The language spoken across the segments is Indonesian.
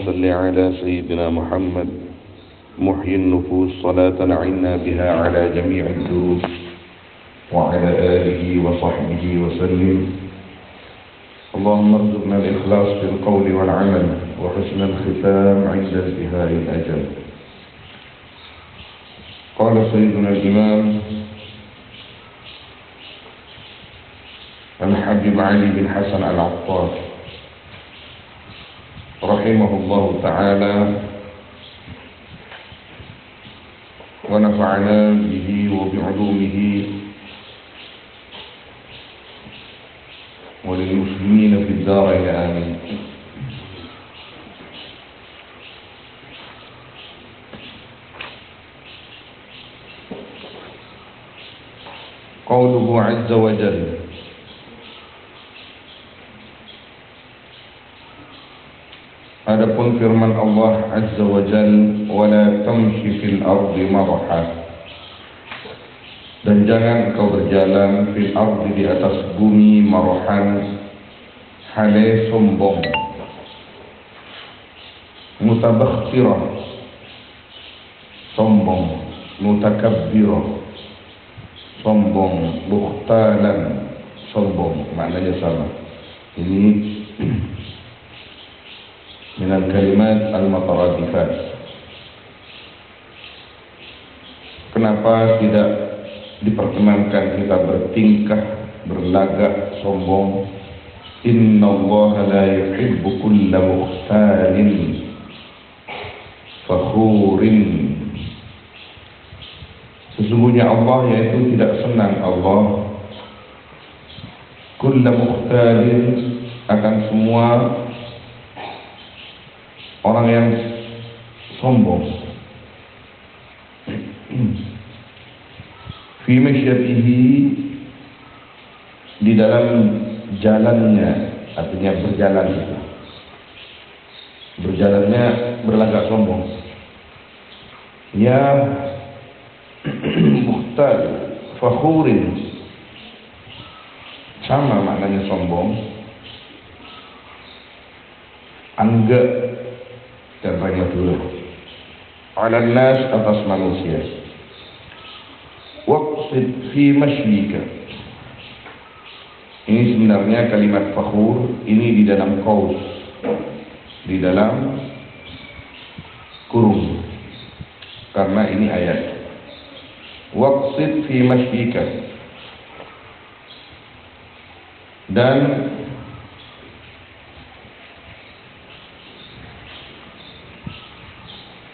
صل على سيدنا محمد محيي النفوس صلاة عنا بها على جميع الدروس وعلى آله وصحبه وسلم. اللهم ارزقنا الإخلاص في القول والعمل وحسن الختام عند انتهاء الأجل. قال سيدنا الإمام الحبيب علي بن حسن العطار رحمه الله تعالى ونفعنا به وبعلومه وللمسلمين في الدارين آمين. قوله عز وجل adapun firman Allah Azza wa Jal wala tamshi fil ardi maraha, dan jangan kau berjalan fil ardi di atas bumi marahan hale sombong, mutabakhtirah sombong, mutakabbirah sombong, bukhtalan sombong, maknanya sama. Ini minal kalimat al-mutaradifat. Kenapa tidak diperkenankan kita bertingkah, berlagak sombong? Innallaha la yuhibbu kulla mukhtalin fakhurin. Sesungguhnya Allah yaitu tidak senang Allah kulla mukhtalin akan semua orang yang sombong fi masyatihi, di dalam jalannya, artinya berjalan itu, berjalannya berlagak sombong. Ya mukhtal fakhurin, sama maknanya sombong, angga dan banyak dulu ala nas, atas manusia. Waqsid fi masyrika, ini sebenarnya kalimat fakhur ini di dalam qaus, di dalam kurung, karena ini ayat. Waqsid fi masyrika, dan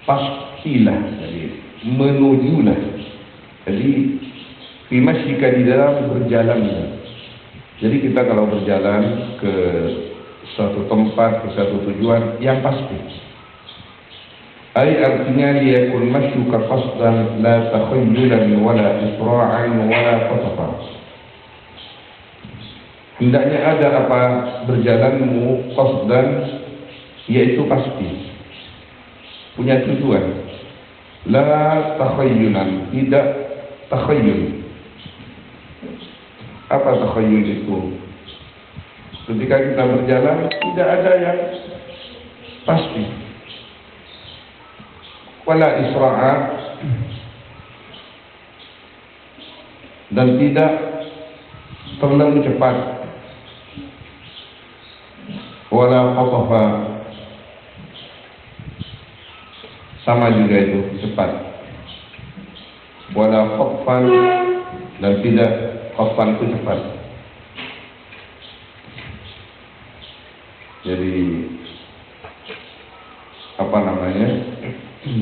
pastilah, jadi menujulah, jadi fi masyrika di dalam berjalan. Jadi kita kalau berjalan ke suatu tempat, ke suatu tujuan yang pasti, artinya liyakun masyuka qasdan la takhayyulan wala isra'an wala qatafan. Hendaknya ada apa berjalanmu qasdan, yaitu pasti, punya tujuan. La takhayyulan, tidak takhayyul. Apa takhayyul itu? Ketika kita berjalan tidak ada yang pasti. Wala isra'a, dan tidak terlalu cepat. Wala qatafa, sama juga itu cepat. Wala qatfan, dan tidak qatfan itu cepat. Jadi apa namanya,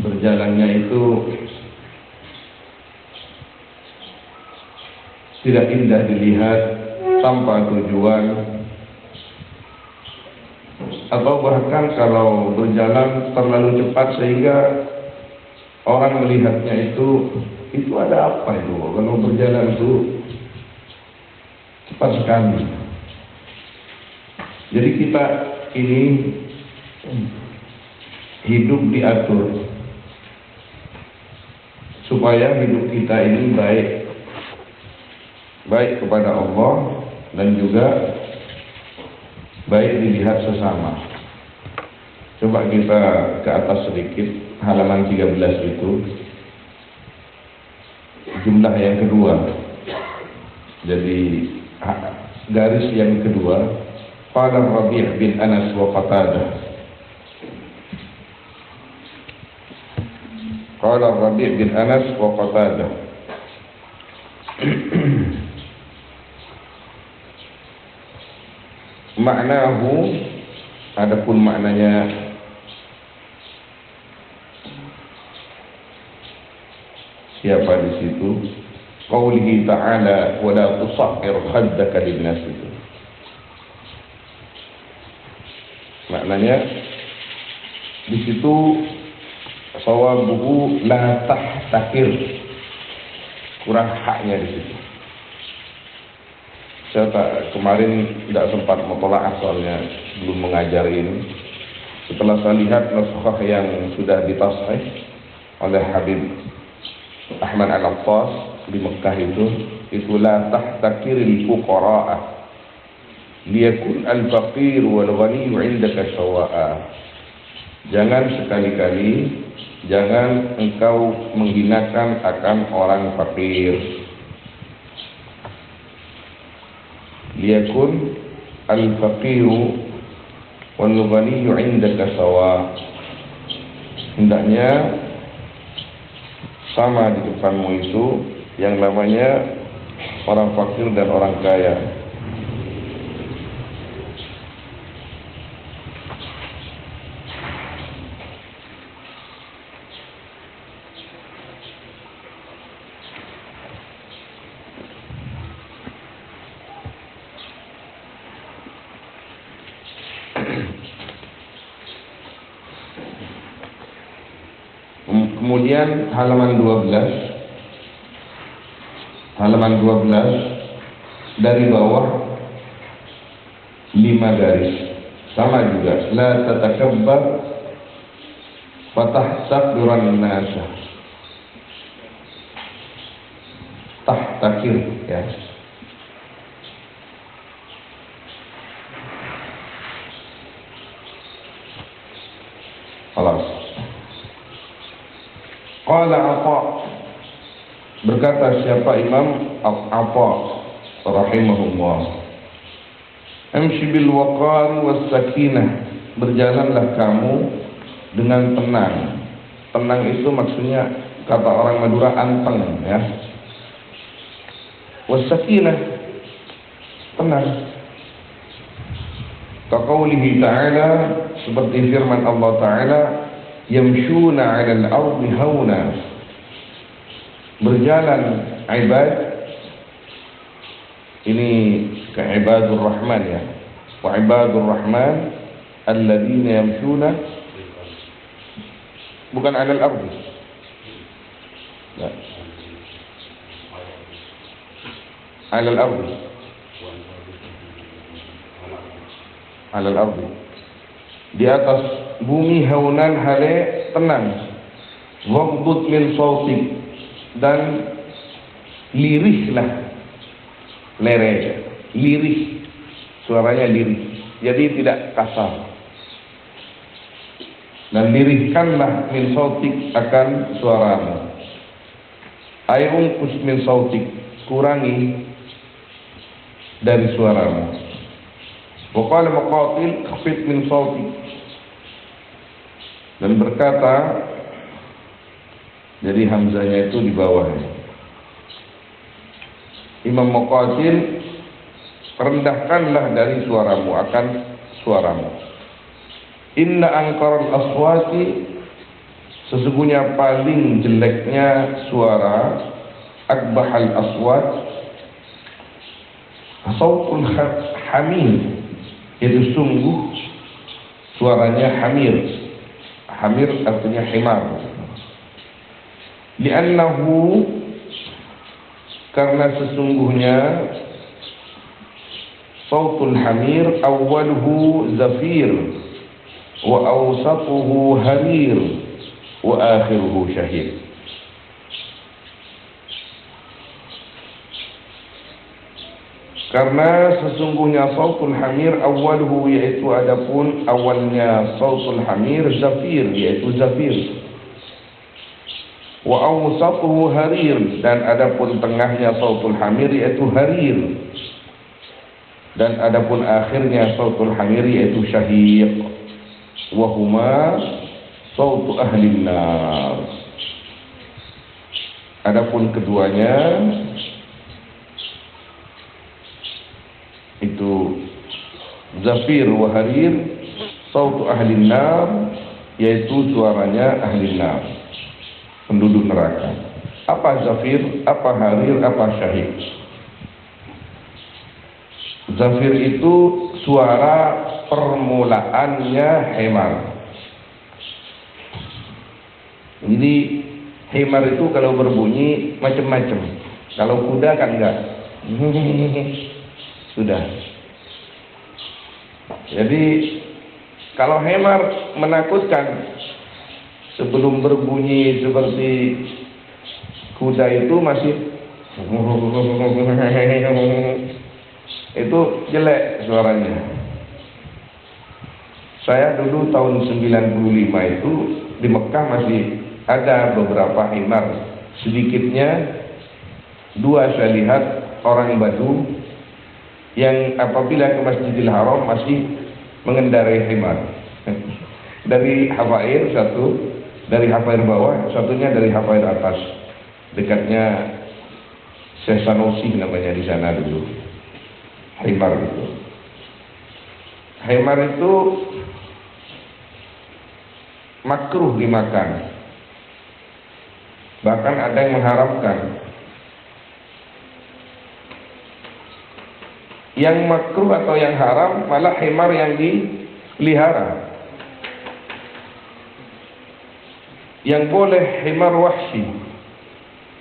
berjalannya itu tidak indah dilihat, tanpa tujuan, atau bahkan kalau berjalan terlalu cepat sehingga orang melihatnya itu ada apa itu kalau berjalan itu cepat sekali. Jadi kita ini hidup diatur supaya hidup kita ini baik kepada Allah dan juga baik dilihat sesama. Coba kita ke atas sedikit, halaman 13 itu jumlah yang kedua. Jadi garis yang kedua, qala Rabi' bin Anas wa Qatadah. Qala Rabi' bin Anas wa Qatadah. Maknahu, adapun maknanya siapa di situ? Qaulihi ta'ala wa la tusahhir khaddaka lin-nas. Maknanya di situ sawabuhu la tahtakir, kurang haknya di situ. Saya kemarin tidak sempat mutola'ah soalnya belum mengajar ini. Setelah saya lihat naskah yang sudah ditashih oleh Habib Ahmad Al-Attas di Mekah itu la tahtakiril fuqara'a liyakun al-faqir wal ghani 'indaka sawa'a. Jangan sekali-kali, jangan engkau menghinakan akan orang fakir. Liyakun al-faqiru wal ghani 'indaka sawa. Hendaknya sama di depanmu itu yang namanya orang fakir dan orang kaya. Kemudian halaman 12 dari bawah 5 garis sama juga, la tatakabbar fatahtaqiran nasa, tahtakir ya. Alas. Qala Atha, berkata siapa Imam Atha rahimahullah, amshi bil waqar was sakinah, berjalanlah kamu dengan tenang. Tenang itu maksudnya kata orang Madura anteng ya. Was sakinah, tenang. Kaqaulihi ta'ala, seperti firman Allah Ta'ala, yamshuna 'alal ardi hauna, berjalan ibad ini ke ibadur rahman ya, wa ibadur rahman alladzina yamshuna bukan 'alal ardi la 'alal ardi 'alal ardi, di atas bumi, haunan hale tenang, waqbud min sautik, dan lirihlah, lirih, suaranya lirih, jadi tidak kasar, dan lirihkanlah min sautik akan suaramu, ayunqus min sautik, kurangi dari suaramu. Wa qala Muqatil khafid min sautik, dan berkata, jadi hamzanya itu di bawah. Imam Muqatil, rendahkanlah dari suaramu, akan suaramu. Inna anqaral aswati, sesungguhnya paling jeleknya suara, akbahal aswat, sautul hamir, itu sungguh suaranya hamir. Hamir artinya himar. Li'annahu, karena sesungguhnya sautul hamir awwaluhu zafir wa awsatuhu harir wa akhiruhu syahid. Karena sesungguhnya sautul hamir awaluhu, yaitu adapun awalnya sautul hamir zafir, yaitu zafir. Wa awsatuhu harir, dan adapun tengahnya sautul hamir yaitu harir. Dan adapun akhirnya sautul hamir yaitu syahiq. Wa huma sautu ahlin nar. Adapun keduanya itu zafir wa harir, sautu ahlin nar, yaitu suaranya ahlin nar, penduduk neraka. Apa zafir, apa harir, apa syahid? Zafir itu suara permulaannya hemar. Jadi hemar itu kalau berbunyi macam-macam. Kalau kuda kan enggak. Sudah. Jadi kalau hemar menakutkan, sebelum berbunyi seperti kuda itu masih itu jelek suaranya. Saya dulu tahun 95 itu di Mekah masih ada beberapa himar. Sedikitnya 2 saya lihat orang Badu yang apabila ke Masjidil Haram masih mengendarai himar. Dari Hafair satu, dari Hafair bawah, satunya dari Hafair atas. Dekatnya Syekh Sanusi namanya di sana dulu. Himar itu. Himar itu makruh dimakan. Bahkan ada yang mengharamkan. Yang makruh atau yang haram malah himar yang dipelihara. Yang boleh himar wahsi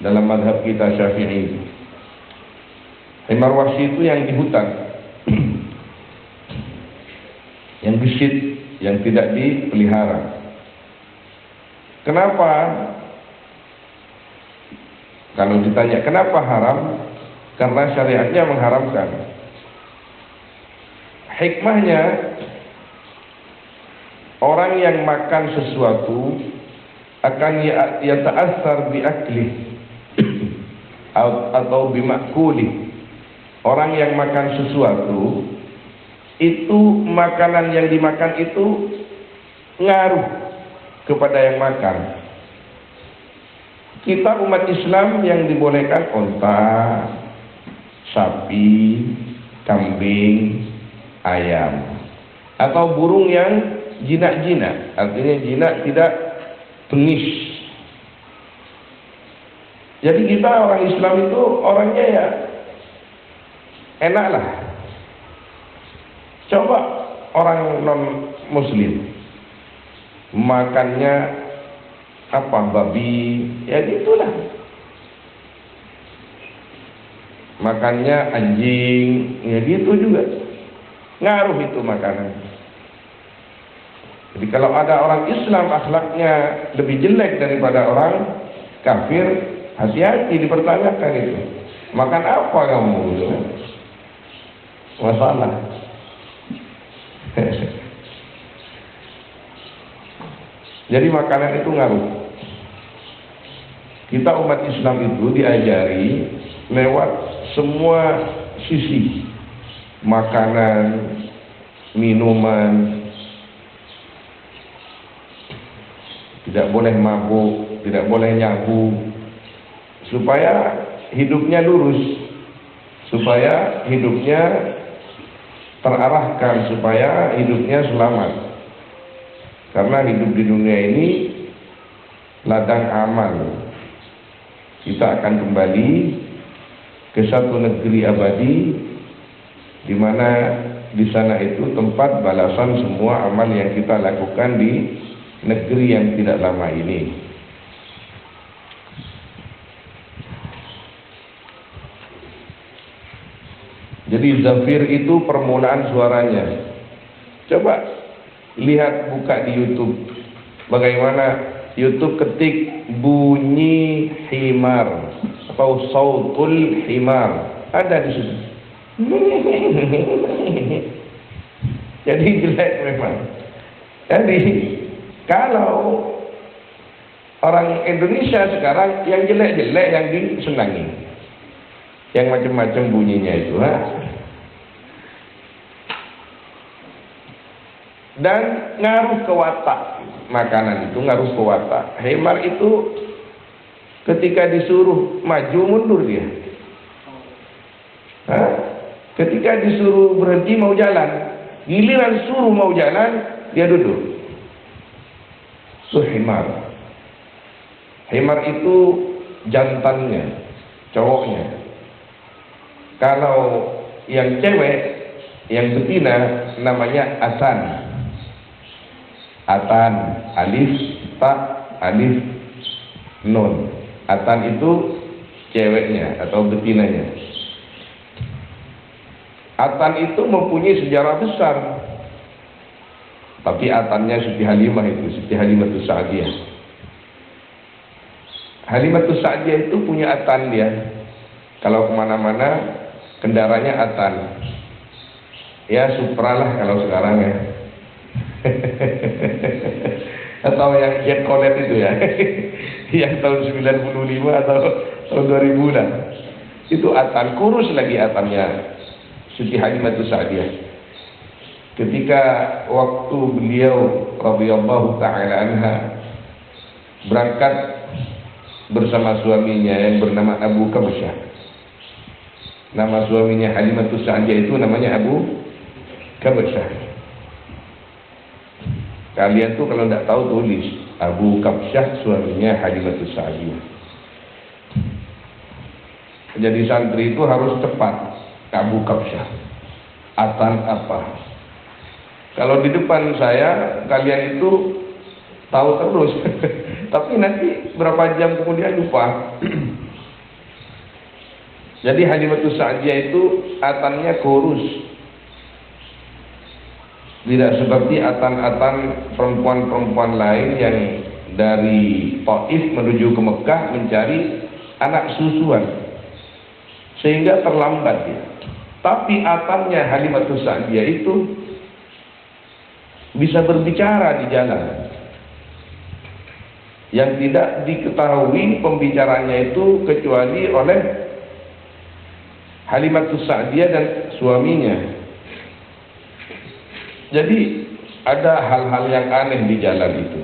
dalam mazhab kita Syafi'i. Himar wahsi itu yang di hutan, yang gesit, yang tidak dipelihara. Kenapa? Kalau ditanya kenapa haram? Karena syariatnya mengharamkan. Hikmahnya, orang yang makan sesuatu akan yata'assar bi'aklih atau bimakuli. Orang yang makan sesuatu itu, makanan yang dimakan itu ngaruh kepada yang makan. Kita umat Islam yang dibolehkan onta, sapi, kambing, ayam, atau burung yang jinak-jinak. Artinya jinak tidak bengis. Jadi kita orang Islam itu orangnya ya enaklah. Coba orang non muslim makannya apa, babi, ya gitulah. Makannya anjing, ya gitu juga. Ngaruh itu makanan. Jadi kalau ada orang Islam akhlaknya lebih jelek daripada orang kafir, hati-hati, dipertanyakan itu. Makan apa kamu gitu? Masalah. Jadi makanan itu ngaruh. Kita umat Islam itu diajari lewat semua sisi. Makanan, minuman, tidak boleh mabuk, tidak boleh nyabu, supaya hidupnya lurus, supaya hidupnya terarahkan, supaya hidupnya selamat. Karena hidup di dunia ini ladang amal. Kita akan kembali ke satu negeri abadi, di mana di sana itu tempat balasan semua amal yang kita lakukan di negeri yang tidak lama ini. Jadi zafir itu permulaan suaranya. Coba lihat, buka di YouTube. Bagaimana YouTube ketik bunyi himar atau sautul himar. Ada di situ. Jadi jelek memang. Jadi kalau orang Indonesia sekarang yang jelek-jelek yang disenangi, yang macam-macam bunyinya itu, ha? Dan ngaruh ke watak, makanan itu ngaruh ke watak. Himar itu ketika disuruh maju mundur dia, ha? Ketika disuruh berhenti mau jalan, giliran suruh mau jalan dia duduk. Himar. Himar itu jantannya, cowoknya. Kalau yang cewek, yang betina namanya atan. Atan, alif, ta, alif, nun. Atan itu ceweknya atau betinanya. Atan itu mempunyai sejarah besar. Tapi atannya Siti Halimah itu, Siti Halimatus Sa'diyah. Halimatus Sa'diyah itu punya atan dia. Kalau kemana-mana kendaraannya atan. Ya Supra lah kalau sekarang ya. Atau yang Jet Colet itu ya. Yang tahun 95 atau tahun 2000 lah. Itu atan, kurus lagi atannya Siti Halimatus Sa'diyah. Ketika waktu beliau radhiyallahu ta'ala anha berangkat bersama suaminya yang bernama Abu Kabsyah. Nama suaminya Halimatus Sa'diyah itu namanya Abu Kabsyah. Kalian tuh kalau tidak tahu tulis Abu Kabsyah suaminya Halimatus Sa'diyah. Jadi santri itu harus tepat. Abu Kabsyah atan apa? Kalau di depan saya kalian itu tahu terus. Tapi nanti berapa jam kemudian lupa. Jadi Halimatus Sa'diyah itu atannya kurus. Tidak seperti atan-atan perempuan-perempuan lain yang dari Taif menuju ke Mekah mencari anak susuan. Sehingga terlambat dia. Tapi atannya Halimatus Sa'diyah itu bisa berbicara di jalan. Yang tidak diketahui pembicaranya itu kecuali oleh Halimatus Sa'diyah dan suaminya. Jadi ada hal-hal yang aneh di jalan itu.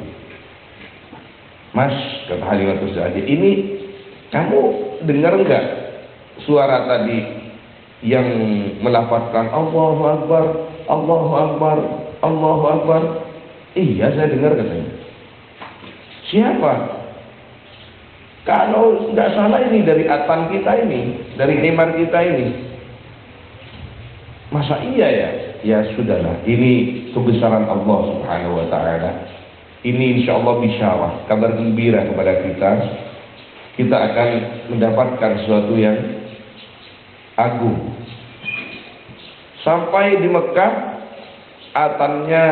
Mas, kata Halimatus Sa'diyah, ini kamu dengar enggak suara tadi yang melafazkan Allahu Akbar, Allahu Akbar, Allahu Akbar? Iya, saya dengar katanya. Siapa? Kalau nggak salah ini dari atan kita ini, dari himar kita ini. Masa iya ya? Ya sudahlah, ini kebesaran Allah Subhanahu wa ta'ala. Ini insya Allah bisyarah, kabar gembira kepada kita. Kita akan mendapatkan sesuatu yang agung. Sampai di Mekah, atannya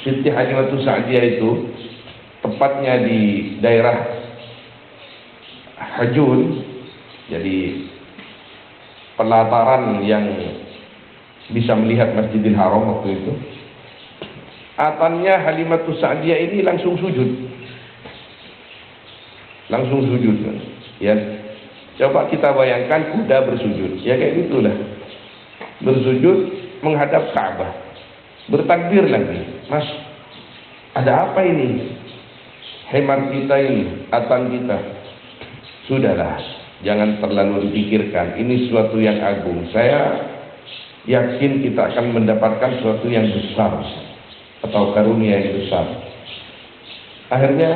Siti Halimatus Sa'diyah itu tepatnya di daerah Hajun, jadi pelataran yang bisa melihat Masjidil Haram waktu itu. Atannya Halimatus Sa'diyah ini langsung sujud. Langsung sujud. Ya. Coba kita bayangkan kuda bersujud. Ya kayak gitulah. Bersujud menghadap Ka'bah. Bertakbir lagi. Mas, ada apa ini? Himar kita ini, atan kita. Sudahlah, jangan terlalu dipikirkan. Ini sesuatu yang agung. Saya yakin kita akan mendapatkan sesuatu yang besar atau karunia yang besar. Akhirnya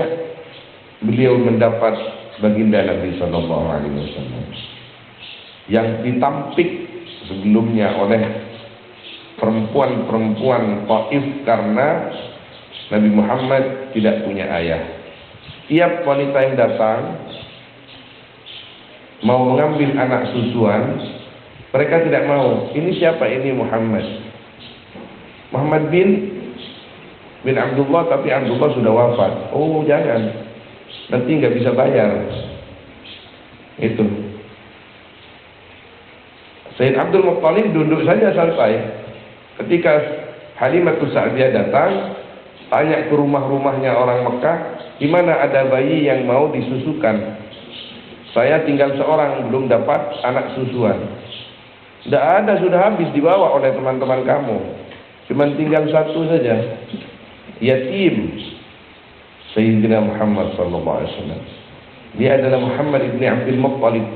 beliau mendapat baginda Nabi Sallallahu Alaihi Wasallam yang ditampik sebelumnya oleh perempuan-perempuan Taif karena Nabi Muhammad tidak punya ayah. Tiap wanita yang datang mau mengambil anak susuan, mereka tidak mau. Ini siapa ini? Muhammad. Muhammad bin Abdullah, tapi Abdullah sudah wafat. Oh jangan, nanti nggak bisa bayar. Itu. Sayyid Abdul Muttalib duduk saja santai. Ketika Halimatus Sa'diyah datang, tanya ke rumah-rumahnya orang Mekah, di mana ada bayi yang mau disusukan. Saya tinggal seorang, belum dapat anak susuan. Tidak ada, sudah habis dibawa oleh teman-teman kamu. Cuma tinggal satu saja, yatim. Sayyidina Muhammad SAW. Dia adalah Muhammad ibni Abdul Muttalib.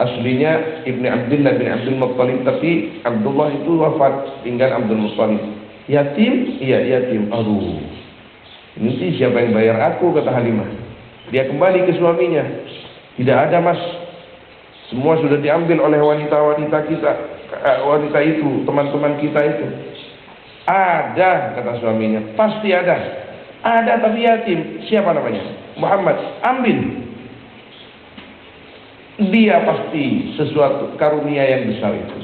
Aslinya Ibni Abdullah bin Abdul Muttalib, tapi Abdullah itu wafat, tinggal Abdul Muttalib. Yatim? Iya, yatim. Aduh, ini siapa yang bayar aku, kata Halimah. Dia kembali ke suaminya. Tidak ada, Mas. Semua sudah diambil oleh wanita-wanita kita, wanita itu, teman-teman kita itu. Ada, kata suaminya. Pasti ada. Ada, tapi yatim. Siapa namanya? Muhammad. Ambil. Dia pasti sesuatu karunia yang besar itu.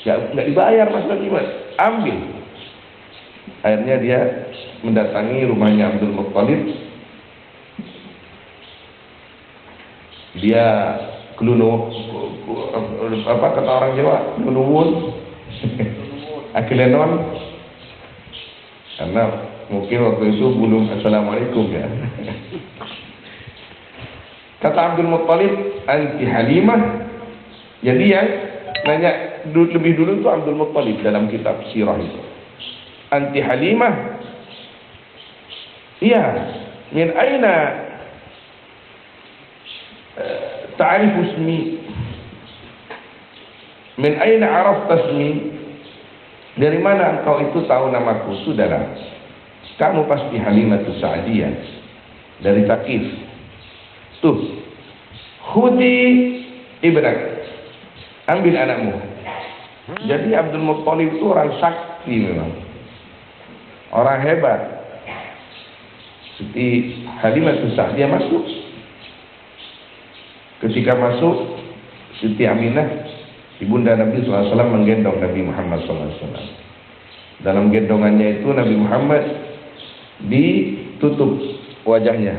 Nggak dibayar, Mas Bagaimana? Ambil. Akhirnya dia mendatangi rumahnya Abdul Muttalib. Dia kelunu, apa kata orang Jawa, kelunuwun, akilenon, karena mungkin waktu itu belum assalamualaikum ya. Kata Abdul Muttalib, anti Halimah. Jadi yang nanya lebih dulu itu Abdul Muttalib dalam kitab sirah itu. Anti Halimah. Iya, min aina ta'rifu ismi? Min aina arafta ismi? Dari mana engkau itu tahu namaku? Saudara, kamu pasti Halimatus Sa'diyah dari Thaqif. Tuh, khudi ibnak, ambil anakmu. Jadi Abdul Muttalib itu orang sakti memang, orang hebat. Siti Halimatus Sa'diyah masuk. Ketika masuk, Siti Aminah, ibunda Nabi SAW, menggendong Nabi Muhammad SAW. Dalam gendongannya itu Nabi Muhammad ditutup wajahnya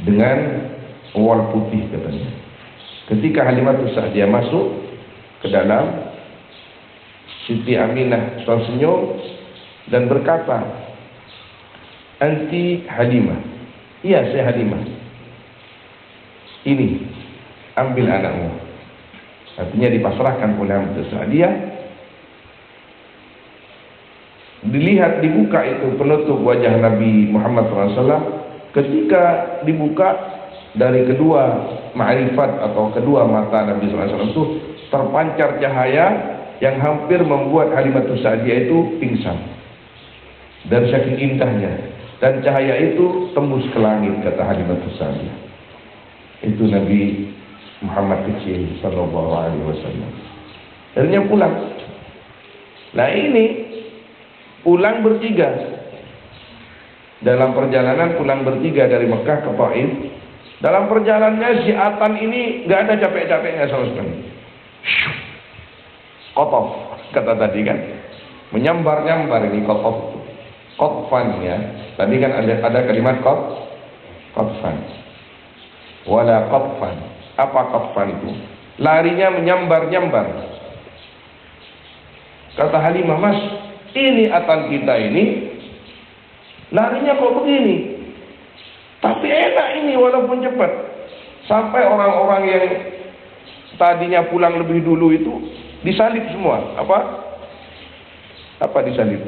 dengan wal putih katanya. Ketika Halimatus Sa'diyah masuk ke dalam, Siti Aminah tersenyum dan berkata, anti Halimah. Iya, saya Halimah. Ini, ambil anakmu. Artinya dipasrahkan oleh Halimatus Sa'diyah. Dilihat, dibuka itu penutup wajah Nabi Muhammad SAW. Ketika dibuka, dari kedua ma'rifat atau kedua mata Nabi SAW itu terpancar cahaya yang hampir membuat Halimatus Sa'diyah itu pingsan. Dan saking indahnya, dan cahaya itu tembus ke langit, kata Halimatus Sa'diyah. Itu Nabi Muhammad kecil sallallahu alaihi wasallam. Akhirnya pulang. Nah ini pulang bertiga. Dalam perjalanan pulang bertiga dari Mekah ke Taif. Dalam perjalanannya si Atan ini nggak ada capek-capeknya sama sekali. Kotof, kata tadi kan, menyambar-nyambar ini kotof. Kotfan ya. Tadi kan ada kalimat kotfan. Wala kotfan. Apa kotfan itu? Larinya menyambar-nyambar. Kata Halimah, Mas, ini Atan kita ini larinya kok begini? Tapi enak ini walaupun cepat. Sampai orang-orang yang tadinya pulang lebih dulu itu disalib semua. Apa disalib?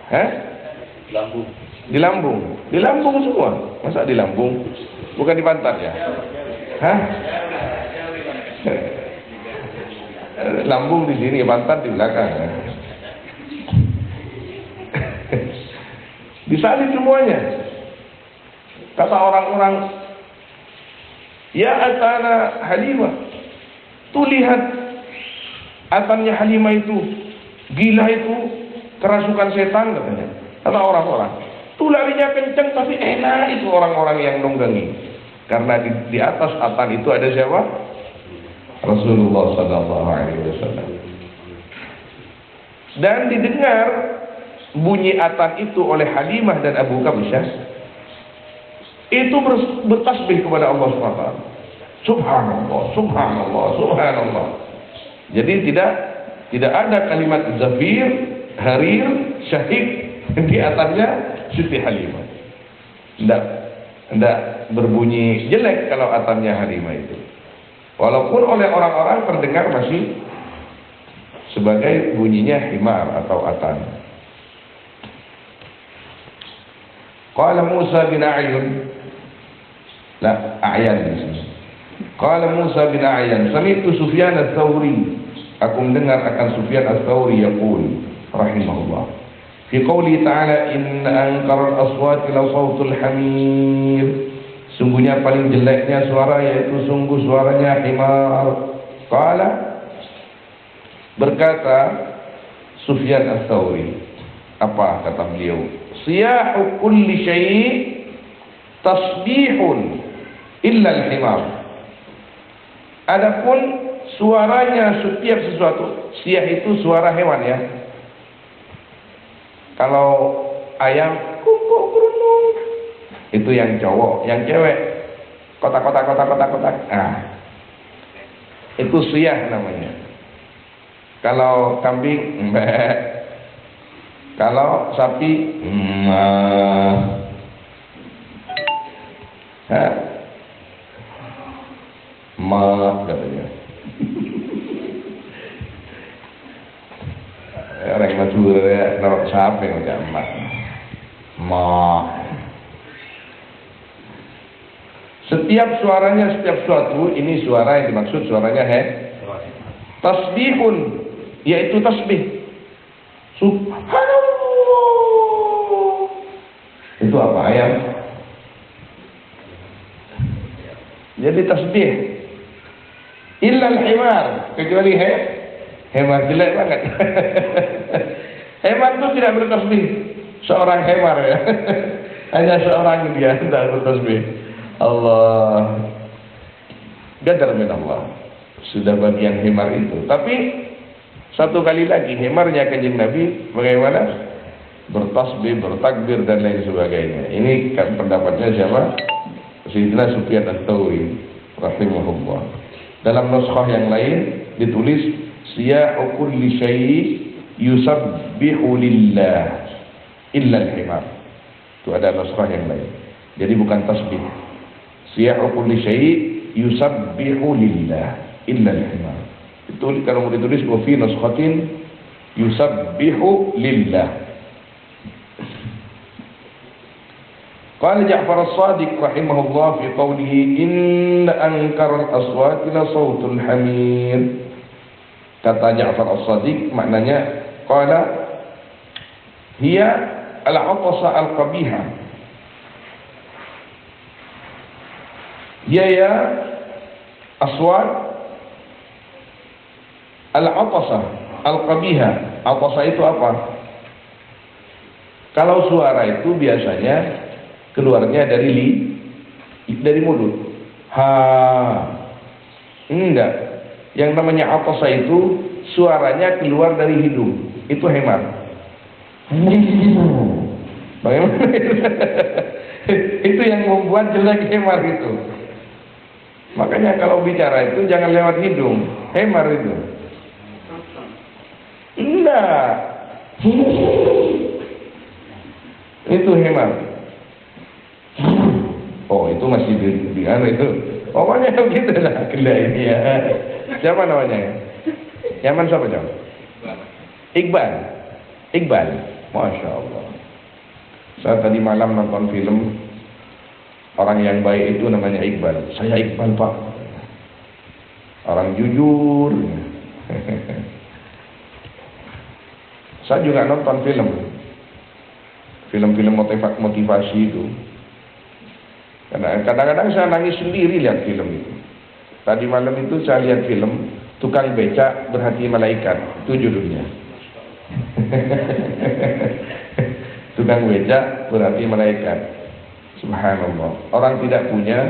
Hah? Lambung. Di lambung. Di lambung semua. Masa di lambung? Bukan di pantat ya? Hah? Lambung di sini, pantat di belakang. Disalib semuanya. Kata orang-orang, ya Atana Halimah, tuh lihat Atannya Halimah itu, gila itu, kerasukan setan katanya. Kata orang-orang, tuh larinya kenceng tapi enak itu orang-orang yang nunggangi. Karena di atas Atan itu ada siapa? Rasulullah sallallahu alaihi wasallam. Dan didengar bunyi Atan itu oleh Halimah dan Abu Kabsyah. itu bertasbih kepada Allah SWT. Subhanallah, subhanallah, subhanallah. Jadi tidak ada kalimat zafir, harir, syahid di atasnya Siti Halimah. Tidak berbunyi jelek kalau atamnya Halimah itu. Walaupun oleh orang-orang terdengar masih sebagai bunyinya himar atau atan. Qala Musa bin A'yan, A'yan di sini. Qala Musa bin A'yan, sami'tu Sufyan ats-Tsauri. Aku mendengar akan Sufyan ats-Tsauri yaqul rahimahullah. Fi qouli ta'ala inna anqara al-aswati la sawtul hamir. Sungguhnya paling jeleknya suara yaitu sungguh suaranya himar. Qala, berkata Sufyan ats-Tsauri, apa kata beliau? Siyahu kulli syai' tasbihun illa al-himar. Adapun suaranya setiap sesuatu, siyah itu suara hewan ya. Kalau ayam kukuk kurunung itu yang cowok, yang cewek kotak-kotak. Nah, itu siyah namanya. Kalau kambing mbek, kalau sapi katanya. Orang Madura ya, narok sapi macam Setiap suaranya, setiap suatu, ini suara yang dimaksud suaranya tasbihun, yaitu tasbih. Subhanallah. Itu apa ayat? Jadi tasbih. Illal himar, kecuali hemar jelek banget. Hemar itu tidak bertasbih. Seorang hemar ya. Hanya seorang dia tidak bertasbih. Allah. Gadar min Allah. Sudah bagian hemar itu. Tapi satu kali lagi hemarnya Kanjeng Nabi bagaimana? Bertasbih, bertakbir dan lain sebagainya. Ini kan pendapatnya siapa? Sayyidina Sufyan ats-Tsauri rahimahullah. Dalam nuskhah yang lain ditulis siyahu kulli syai' yusabbihu lillah illa al-himar. Itu ada nuskhah yang lain. Jadi bukan tasbih. Siyahu kulli syai' yusabbihu lillah illa al-himar. Itu kalau mau ditulis wa fi nuskhatin yusabbihu lillah. Qala Ja'far as-Shadiq rahimahullah fi qawlihi inna ankara al-aswati la sawtul hamir. Kata Ja'far as-Shadiq maknanya qala hiya al-'atasa al-qabiha. Ya aswat al-'atasa al-qabiha. Atasa itu apa? Kalau suara itu biasanya keluarnya dari mulut. Enggak. Yang namanya atasa itu suaranya keluar dari hidung. Itu hemar. Bagaimana? Itu yang membuat jelek hemar itu. Makanya kalau bicara itu jangan lewat hidung. Hemar itu. Enggak. Itu hemar. Oh itu masih di itu. Pokoknya begitu lah kedai ini ya. Siapa namanya? Yaman siapa jawab? Iqbal. Masya Allah. Saya tadi malam nonton film orang yang baik itu namanya Iqbal. Saya Iqbal Pak. Orang jujur. Saya juga nonton film-film motivasi itu. Kadang-kadang saya nangis sendiri lihat film itu. Tadi malam itu saya lihat film Tukang Becak Berhati Malaikat. Itu judulnya. Tukang becak berhati malaikat. Subhanallah. Orang tidak punya,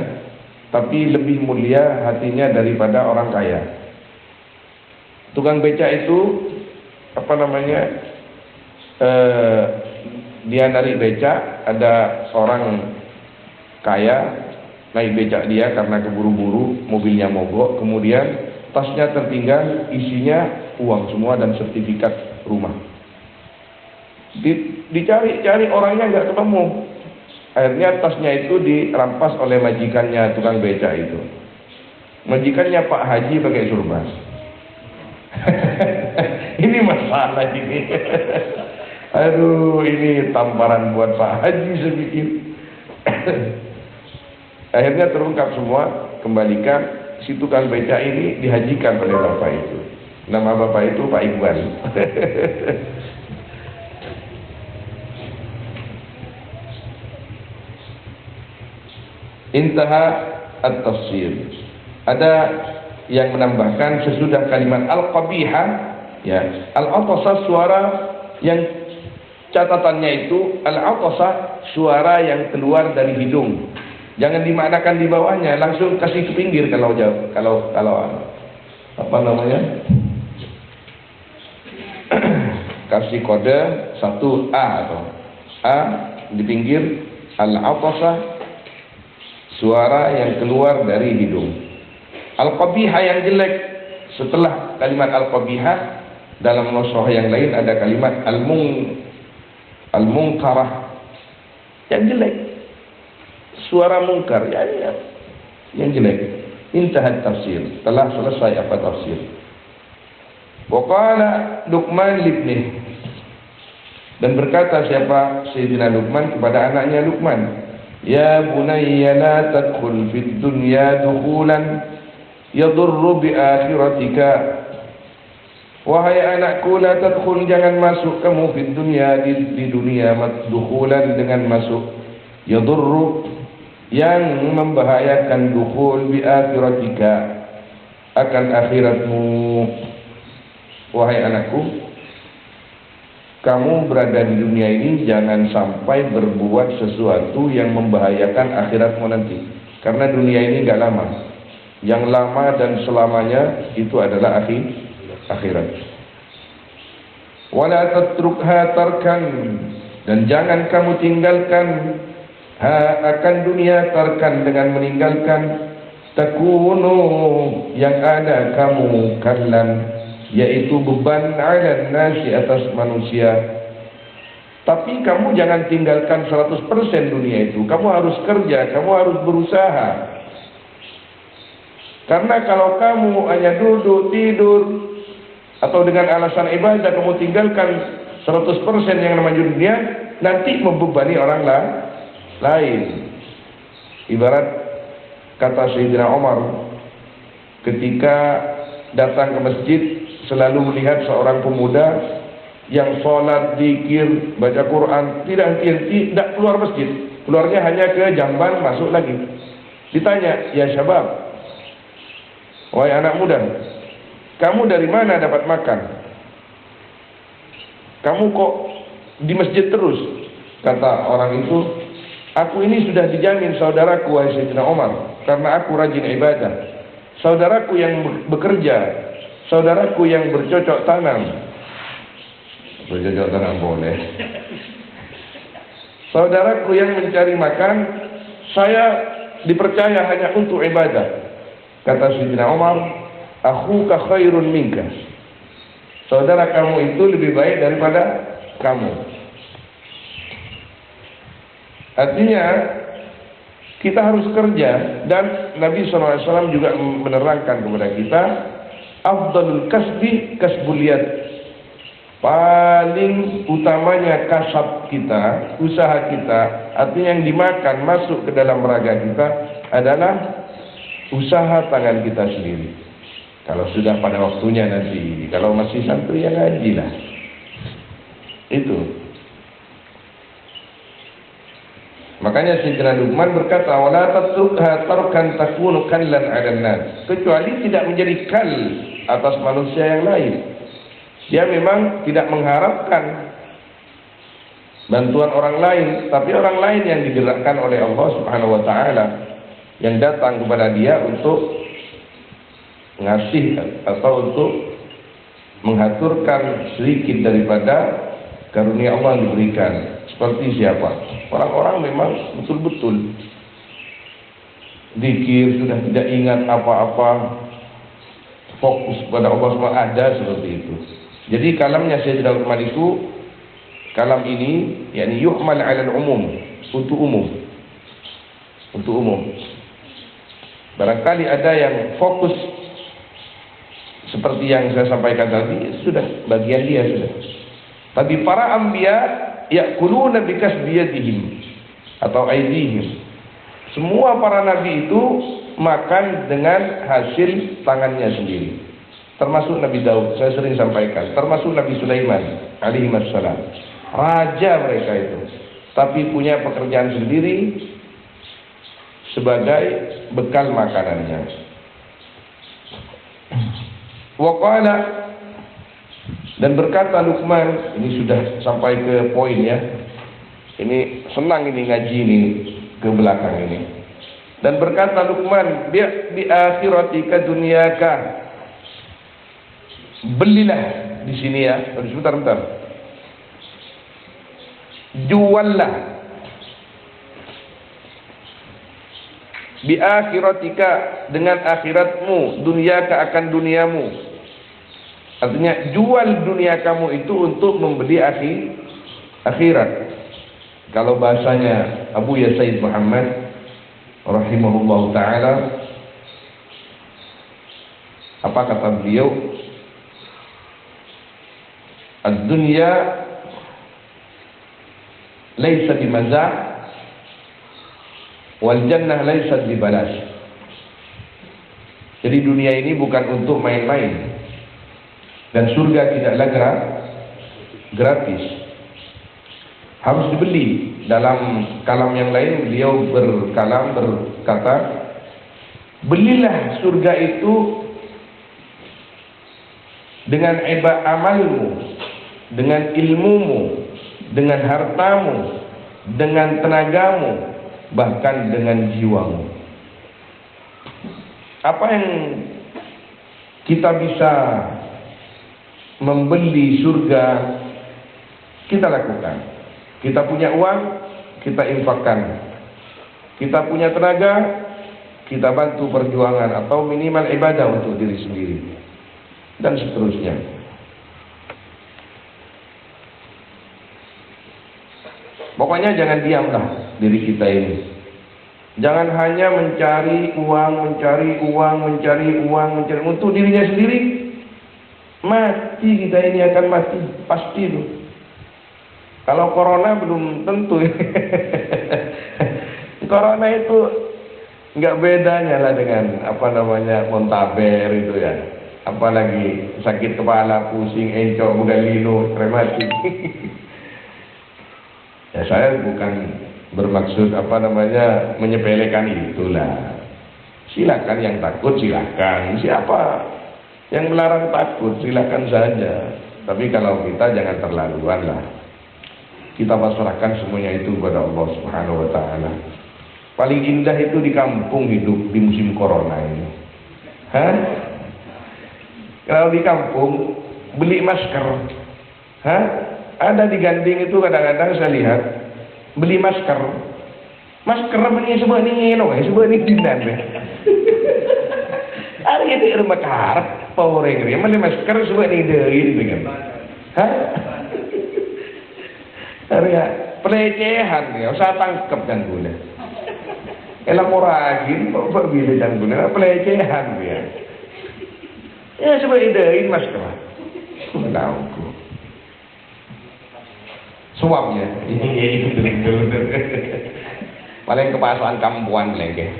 tapi lebih mulia hatinya daripada orang kaya. Tukang becak itu apa namanya? Dia narik becak, ada seorang kaya, naik becak dia karena keburu-buru, mobilnya mogok, kemudian tasnya tertinggal, isinya uang semua dan sertifikat rumah. Dicari-cari orangnya nggak ketemu. Akhirnya tasnya itu dirampas oleh majikannya tukang becak itu. Majikannya Pak Haji pakai surban. Ini masalah ini. Aduh, ini tamparan buat Pak Haji saya pikir. Akhirnya terungkap semua, kembalikan si tukang becak ini dihajikan oleh bapak itu. Nama bapak itu Pak Iqbal. Intaha at-tafsir. Ada yang menambahkan sesudah kalimat al-qabihah, ya, al-atasah suara yang catatannya itu al-atasah suara yang keluar dari hidung. Jangan dimaknakan di bawahnya, langsung kasih ke pinggir kalau jauh, kalau apa namanya? Kasih kode 1A atau A di pinggir, al-atasah suara yang keluar dari hidung. Al-qabihah yang jelek. Setelah kalimat al-qabihah, dalam nusrah yang lain ada kalimat al-munkarah yang jelek. Suara mungkar yang jelek. Intahat tafsir. Telah selesai apa tafsir. Wa qala Luqman libnih. Dan berkata siapa? Sayyidina Luqman kepada anaknya Luqman, ya bunayya la tadkhul fid dunya dukhulan yadurru bi akhiratika. Wahai anakku, la tadkhul, jangan masuk kamu fid dunya, di dunia, dukhulan dengan masuk, yadurru yang membahayakan, dukhul bi akhiratika akan akhiratmu. Wahai anakku, kamu berada di dunia ini jangan sampai berbuat sesuatu yang membahayakan akhiratmu nanti. Karena dunia ini enggak lama. Yang lama dan selamanya itu adalah akhirat. Wala tatrukha tarkan, dan jangan kamu tinggalkan akan dunia tarkan dengan meninggalkan, takunu yang ada kamu kallan, yaitu beban ala nasi atas manusia. Tapi kamu jangan tinggalkan 100% dunia itu. Kamu harus kerja, kamu harus berusaha. Karena kalau kamu hanya duduk, tidur, atau dengan alasan ibadah kamu tinggalkan 100% yang namanya dunia, nanti membebani orang lain. Ibarat kata Sayyidina Umar ketika datang ke masjid, selalu melihat seorang pemuda yang sholat, zikir, baca Quran, tidak henti-henti, tidak keluar masjid, keluarnya hanya ke jamban, masuk lagi. Ditanya, ya syabab, wahai anak muda, kamu dari mana dapat makan? Kamu kok di masjid terus? Kata orang itu, aku ini sudah dijamin saudaraku, wahai Sayyidina Umar, karena aku rajin ibadah. Saudaraku yang bekerja, saudaraku yang bercocok tanam. Bercocok tanam boleh. Saudaraku yang mencari makan, saya dipercaya hanya untuk ibadah. Kata Sayyidina Umar, akhuka khairun minka. Saudara kamu itu lebih baik daripada kamu. Artinya kita harus kerja, dan Nabi SAW juga menerangkan kepada kita, afdalul kasbi kasbul yad. Paling utamanya kasab kita, usaha kita, artinya yang dimakan masuk ke dalam raga kita adalah usaha tangan kita sendiri. Kalau sudah pada waktunya nanti, kalau masih santri ya ngaji lah. Itu. Makanya Sayyidina Luqman berkata, wala tatrukha tarkan takunu kallan 'alan nas, kecuali tidak menjadi kal atas manusia yang lain. Dia memang tidak mengharapkan bantuan orang lain, tapi orang lain yang digerakkan oleh Allah Subhanahu wa taala, yang datang kepada dia untuk ngasih atau untuk mengaturkan sedikit daripada karunia Allah yang diberikan. Seperti siapa? Orang-orang memang betul-betul zikir, sudah tidak ingat apa-apa, fokus pada Allah SWT, ada seperti itu. Jadi kalamnya Sayyidina Luqman itu, kalam ini yakni yuhmal 'ala al-umum, untuk umum. Untuk umum. Barangkali ada yang fokus seperti yang saya sampaikan tadi, sudah bagian dia sudah. Tapi para anbiya ya'kuluna bikasbiyadihim atau aydihim. Semua para nabi itu makan dengan hasil tangannya sendiri. Termasuk Nabi Daud, saya sering sampaikan, termasuk Nabi Sulaiman alaihi wassalam. Raja mereka itu, tapi punya pekerjaan sendiri sebagai bekal makanannya. Waqala, dan berkata Luqman, ini sudah sampai ke poin ya. Ini senang ini ngaji ini ke belakang ini. Dan berkata Luqman, bi akhiratika dunyaka. Belilah di sini ya. Sebentar. Juallah bi akhiratika, dengan akhiratmu, dunyaka akan duniamu. Artinya jual dunia kamu itu untuk membeli akhirat. Kalau bahasanya Abu Sayyid Muhammad rahimahullah ta'ala, apa kata beliau? Ad-dunya laysa bimazah wal jannah laysat bibalas. Jadi dunia ini bukan untuk main-main, dan surga tidaklah gratis, harus dibeli. Dalam kalam yang lain beliau berkata, belilah surga itu dengan amalmu, dengan ilmumu, dengan hartamu, dengan tenagamu, bahkan dengan jiwamu. Apa yang kita bisa membeli surga, kita lakukan. Kita punya uang, kita infakkan. Kita punya tenaga, kita bantu perjuangan atau minimal ibadah untuk diri sendiri, dan seterusnya. Pokoknya jangan diamlah diri kita ini. Jangan hanya mencari uang untuk dirinya sendiri. Mati kita ini akan mati, pasti itu. Kalau corona belum tentu. Corona itu nggak bedanya lah dengan montaber itu ya. Apalagi sakit kepala, pusing, encok, bugalino, mati. Ya saya bukan bermaksud menyepelekan itulah. Silakan yang takut, silakan. Siapa yang melarang takut, silakan saja. Tapi kalau kita jangan terlaluan lah. Kita pasrahkan semuanya itu kepada Allah Subhanahu wa ta'ala. Paling indah itu di kampung hidup di musim corona ini. Kalau di kampung beli masker, ada di Ganding itu kadang-kadang saya lihat beli masker beli sebuah ini sebuah ini dinan. Hari itu rumah karep powereng dia beli masker sebuah ini deui dengan. Area pelecehan ya, usah tangkep dan guna. Elaboragin berbeda dan guna pelecehan dia. Ya sebuah idein masker. Tahu. Suapnya. Itu paling kepasaan kampuan lagi.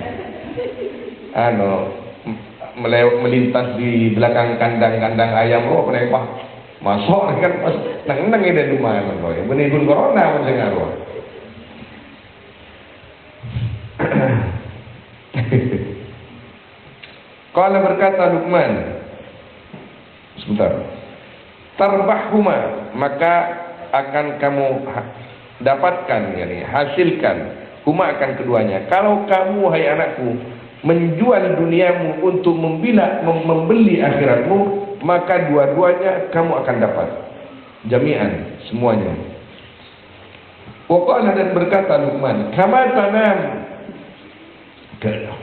Melintas di belakang kandang ayam lo apa masuk kan pas nang ini dari rumah kan lo ya benih pun corona macam ngaruh. Kalau berkata Luqman, sebentar, tarbahuma, maka akan kamu dapatkan, yakni hasilkan, huma akan keduanya. Kalau kamu hai anakku menjual duniamu untuk membeli akhiratmu, maka dua-duanya kamu akan dapat jami'an, semuanya. Waqala, dan berkata Luqman, kama tanam,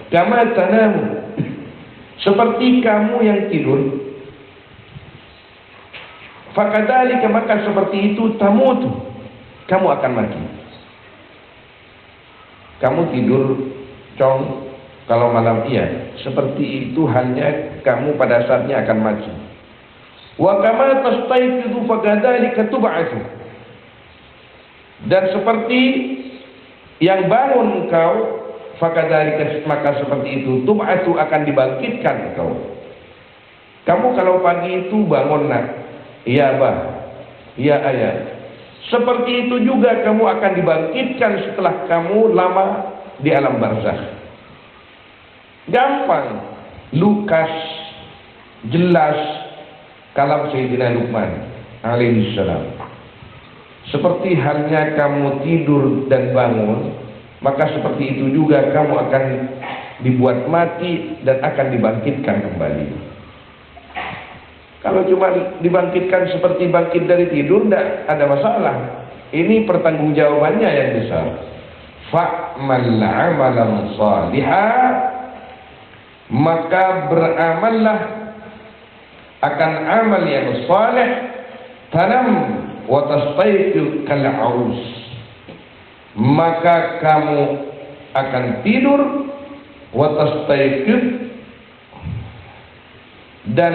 kama tanamu, seperti kamu yang tidur, fakadzalika, maka seperti itu, tamutu, kamu akan mati. Kamu tidur cong, kalau malam iya, seperti itu halnya kamu pada saatnya akan mati. Wa kama tastayqidu fakadzalika tub'atsu, dan seperti yang bangun engkau, fakadzalika, maka seperti itu, tub'atsu, akan dibangkitkan engkau. Kamu kalau pagi itu bangun, nak, iya bah, iya ayah, seperti itu juga kamu akan dibangkitkan setelah kamu lama di alam barzakh. Gampang, lukas, jelas kalam Sayyidina Luqman alaihi salam. Seperti halnya kamu tidur dan bangun, maka seperti itu juga kamu akan dibuat mati dan akan dibangkitkan kembali. Kalau cuma dibangkitkan seperti bangkit dari tidur, tidak ada masalah. Ini pertanggungjawabannya yang besar. Fa'mal 'amalan shalihan, maka beramallah akan amal yang saleh, tanam wa tastayqil kal aus, maka kamu akan tidur, wa tastayqil, dan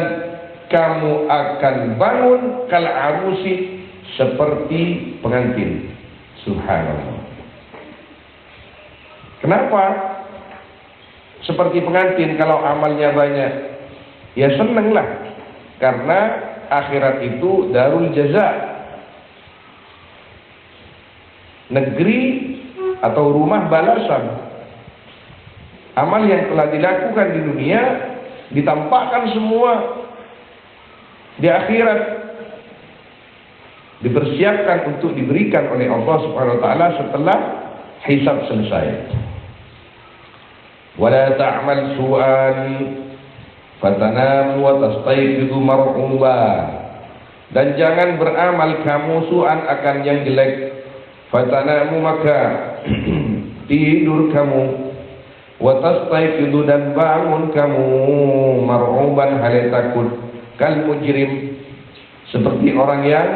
kamu akan bangun, kal arusi, seperti pengantin. Subhanallah. Kenapa seperti pengantin? Kalau amalnya banyak, ya senenglah, karena akhirat itu darul jaza, negeri atau rumah balasan. Amal yang telah dilakukan di dunia ditampakkan semua di akhirat, dipersiapkan untuk diberikan oleh Allah Subhanahu wa taala setelah hisab selesai. Wala ta'mal su'an fatanamu wa tastayqidu mar'uba, dan jangan beramal kamu su'an, akan yang jelek, fatanamu, maka tidur kamu, wa tastayqidu, dan bangun kamu, mar'uban, hal takut, kal mujrim, seperti orang yang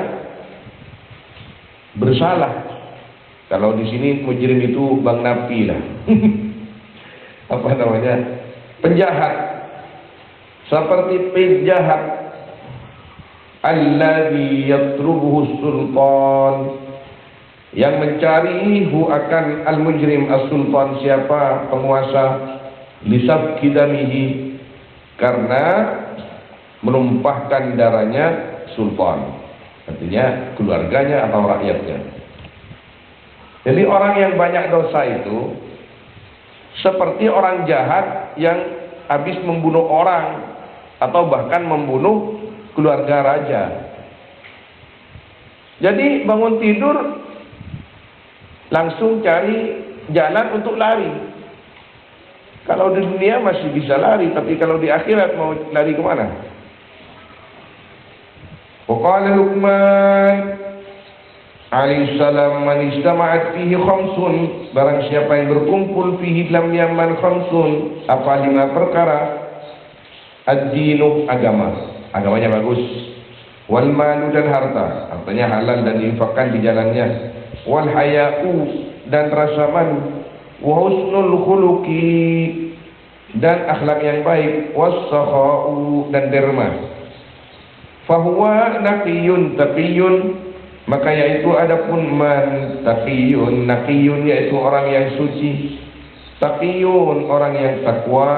bersalah. Kalau di sini mujrim itu Bang Napi lah. Apa namanya? Penjahat. Seperti penjahat. Alladzi yatrubuhu sultan, yang mencarihu akan al-mujrim as-sultan, siapa? Penguasa. Lisab kidamihi, karena menumpahkan darahnya sultan, artinya keluarganya atau rakyatnya. Jadi orang yang banyak dosa itu seperti orang jahat yang habis membunuh orang atau bahkan membunuh keluarga raja. Jadi bangun tidur langsung cari jalan untuk lari. Kalau di dunia masih bisa lari, tapi kalau di akhirat mau lari kemana? Waqala Luqman alaihi salam, man istama'at fihi khamsun, barang siapa yang berkumpul fihi lam yaman khamsun, apa 5 perkara, ad-dinu, agamanya bagus, wal malu, dan harta, artinya halal dan diinfakkan di jalannya, wal haya'u, dan rasa malu, wa husnul khuluqi, dan akhlak yang baik, was sakha'u, dan derma, fahuwa naqiyun taqiyun, maka yaitu adapun man taqiyun, naqiyun yaitu orang yang suci, taqiyun orang yang takwa,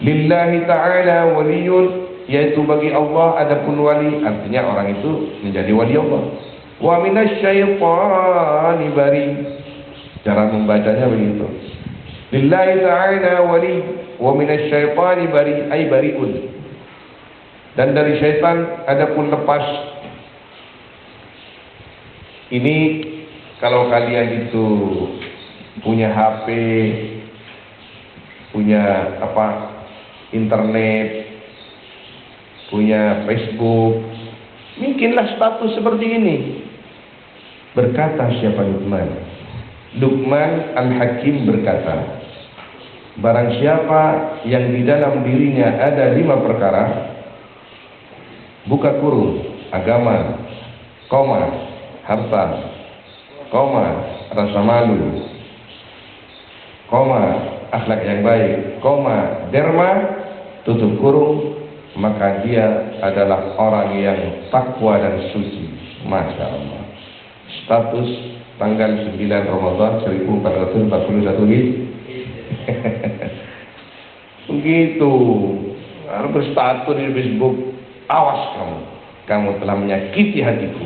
lillahi ta'ala waliyun, yaitu bagi Allah adapun wali, artinya orang itu menjadi wali Allah. Wa minasyaitani bari, cara membacanya begitu, lillahi ta'ala wali, wa minasyaitani bari, ay bariun, dan dari syaitan adapun lepas. Ini kalau kalian itu punya HP, punya internet, punya Facebook, bikinlah status seperti ini. Berkata siapa? Luqman Al-Hakim berkata, barang siapa yang di dalam dirinya ada 5 perkara, buka kurung, agama, koma, harta, koma, rasa malu, koma, akhlak yang baik, koma, derma, tutup kurung, maka dia adalah orang yang takwa dan suci. Masya Allah. Status tanggal 9 Ramadan 1441 ini. Begitu. Harus berstatus di Facebook. Awas kamu telah menyakiti hatiku.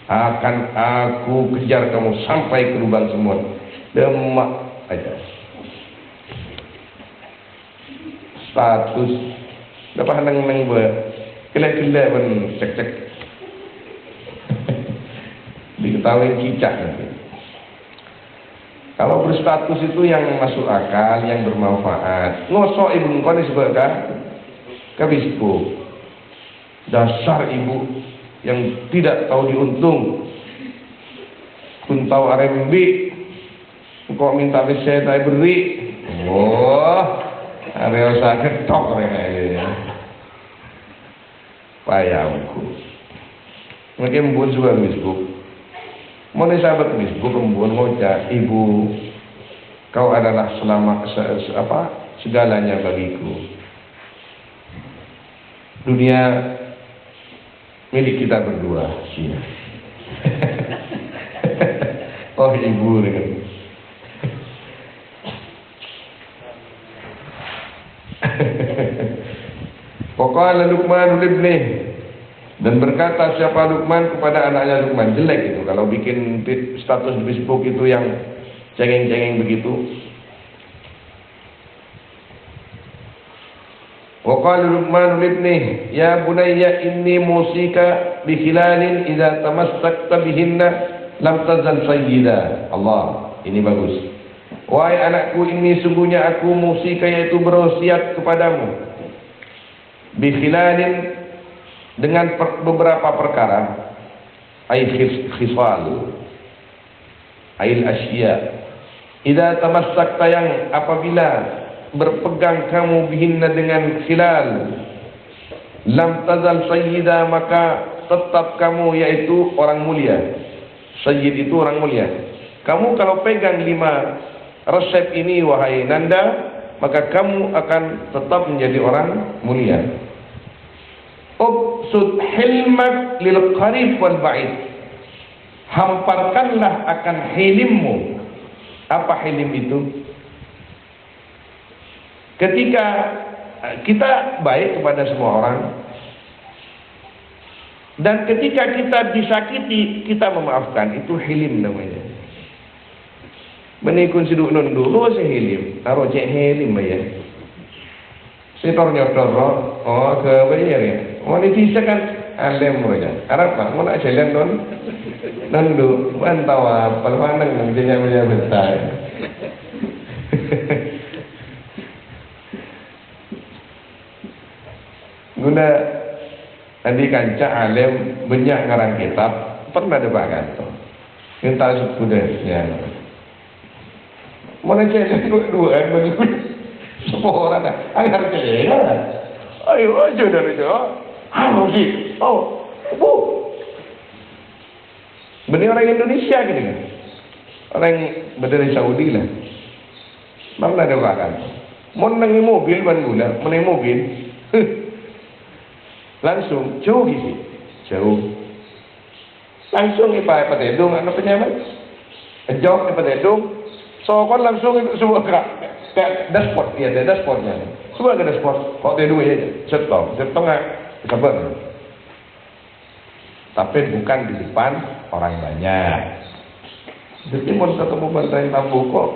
Akan aku kejar kamu sampai ke lubang semut. Demak aja. Status. Dapat nang buat kelak-kelak pun cek-cek. Diketahui cicak nanti. Kalau berstatus itu yang masuk akal, yang bermanfaat. Ngosok ibu kau ni sebabkan ke Facebook. Dasar ibu yang tidak tahu diuntung. Kun tahu RMB, kau minta saya tak beri. Oh. Ada usaha ketok mereka. Payahku. Mungkin buat juga Facebook. Mana sahabat Facebook membuat ngocak, ibu, kau adalah segalanya bagiku. Dunia milik kita berdua. Oh ibu dengan. Pokoknya Luqman ibni, dan berkata siapa Luqman kepada anaknya Luqman. Jelek itu kalau bikin status di Facebook itu yang cengeng-cengeng begitu. Waqala Luqman ibni, ya bunayya inni musika bi khilalin idza tamassakta bihinna lam tazal sayyida. Allah, ini bagus. Wahai anakku, ini sungguhnya aku musika, yaitu berwasiat kepadamu bikhilalin, dengan beberapa perkara, ay khisal, ayil asya, idza tamassakta, yang apabila berpegang kamu bihinna dengan khilal, lam tazal sayyida, maka tetap kamu yaitu orang mulia. Sayyid itu orang mulia. Kamu kalau pegang 5 resep ini wahai Nanda, maka kamu akan tetap menjadi orang mulia. Ubsud hilmak lil qarib wal ba'id. Hamparkanlah akan hilimmu. Apa hilim itu? Ketika kita baik kepada semua orang, dan ketika kita disakiti, kita memaafkan, itu hilim namanya. Menikun siduk nundu, lo sehilim, aro cek hilim bayar. Setor nyotor, oh ke bayar ya. Oh ini bisa kan, alem mereka. Arab pak, mau nak jalan non, nundu, bantawa, pelmanang nantinya bayar besar. Guna tadi kanca alem banyak ngarang kitab, pernah debakan tuh. Minta sebudahnya. Mana cek dua bagi semua orang dah. Agar cek ayo aja dari itu. Halo sih. Oh, bu. Benih orang Indonesia gini kan. Orang dari Saudi lah. Mana ada bahkan. Mau nangi mobil ban gula, mana mobil. Langsung jauh gitu. Jauh. Langsung ipa tedung anak penyaman. Jauh ipa tedung. So kon langsung itu semua gerak ke dashboard, ya ada dashboardnya. Semua ada dashboard. Kok dia dua aja, setengah, sabar. Tapi bukan di depan orang banyak. Jadi mau ketemu bantai tabu kok,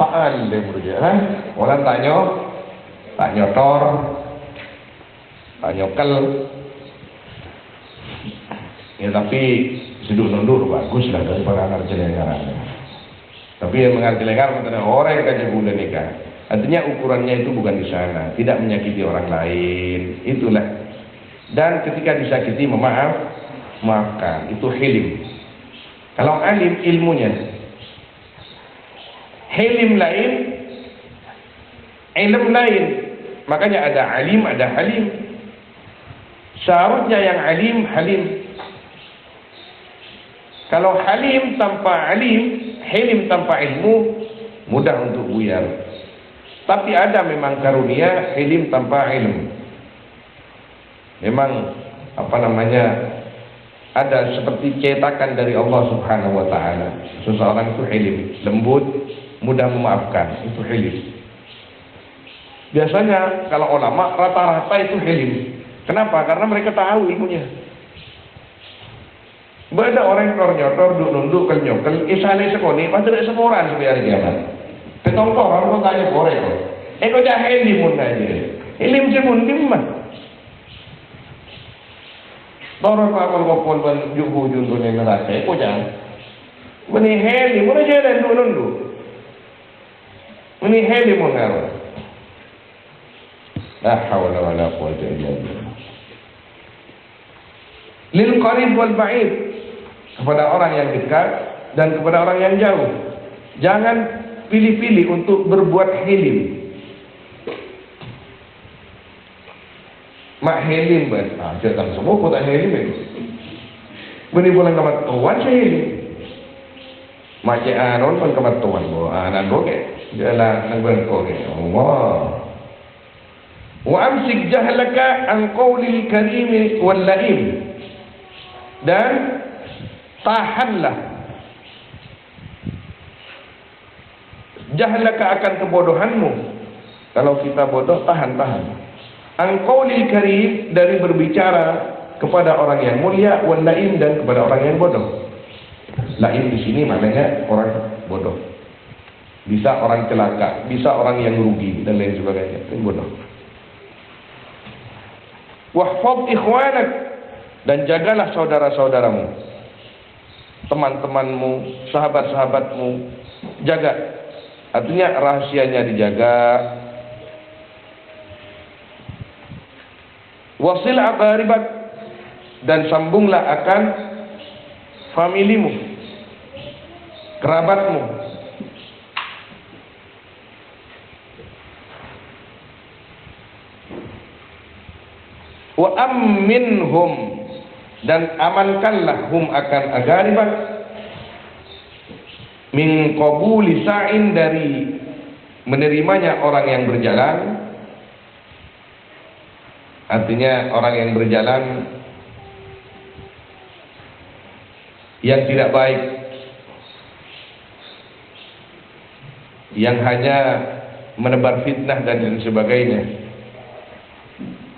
taan dia berusia. Orang tak nyotor, tak nyokel. Ya tapi siduk nundur bagus lah daripada ngerti lengarannya. Tapi yang mengerti lengar orang yang kaji bulan nikah. Artinya ukurannya itu bukan di sana, tidak menyakiti orang lain. Itulah. Dan ketika disakiti maafkan. Itu hilim. Kalau alim ilmunya, hilim lain, ilm lain. Makanya ada alim, ada halim. Seharusnya yang alim, halim. Kalau halim tanpa alim, halim tanpa ilmu, mudah untuk buyar. Tapi ada memang karunia halim tanpa ilmu. Memang ada seperti cetakan dari Allah Subhanahu wa taala. Seseorang itu halim, lembut, mudah memaafkan, itu halim. Biasanya kalau ulama rata-rata itu halim. Kenapa? Karena mereka tahu ilmunya. Ada orang nyotor, nunduk, kenyokel, isane sekoni, pasti ada seporan sampai hari kiamat. Ketongkoran kok tanya korek kok. Kok jah halim aja. Halim semundim mah. Orang kalau kopol ban juhu juntunya neraka, kok jangan. Meni halim, mana jalan nunduk. Meni halim mengarut. La hawla wala quwwata illa billah. Lil qarib wal ba'id, kepada orang yang dekat dan kepada orang yang jauh. Jangan pilih-pilih untuk berbuat hilim. Mak hilim ban, jangan semua kota hilim itu. Beni bulan kamat tuan saya hilim. Mak anon pun kamat tuan bo, anan boke, jalan nang berkoke. Allah. Wa amsik jahlaka an qawlil karim wal laim, dan tahanlah jahlaka akan kebodohanmu. Kalau kita bodoh, tahan an qawlil karim, dari berbicara kepada orang yang mulia, wal laim, dan kepada orang yang bodoh. Laim di sini maknanya orang bodoh, bisa orang celaka, bisa orang yang rugi dan lain sebagainya, itu bodoh. Wahfaz ikhwanak, dan jagalah saudara-saudaramu, teman-temanmu, sahabat-sahabatmu, jaga. Artinya rahasianya dijaga. Wasil aqaribak, dan sambunglah akan familimu, kerabatmu. Wa amminhum, dan amankanlah hum akan agaribak, min qabuli sa'in, dari menerimanya orang yang berjalan. Artinya orang yang berjalan yang tidak baik, yang hanya menebar fitnah dan lain sebagainya.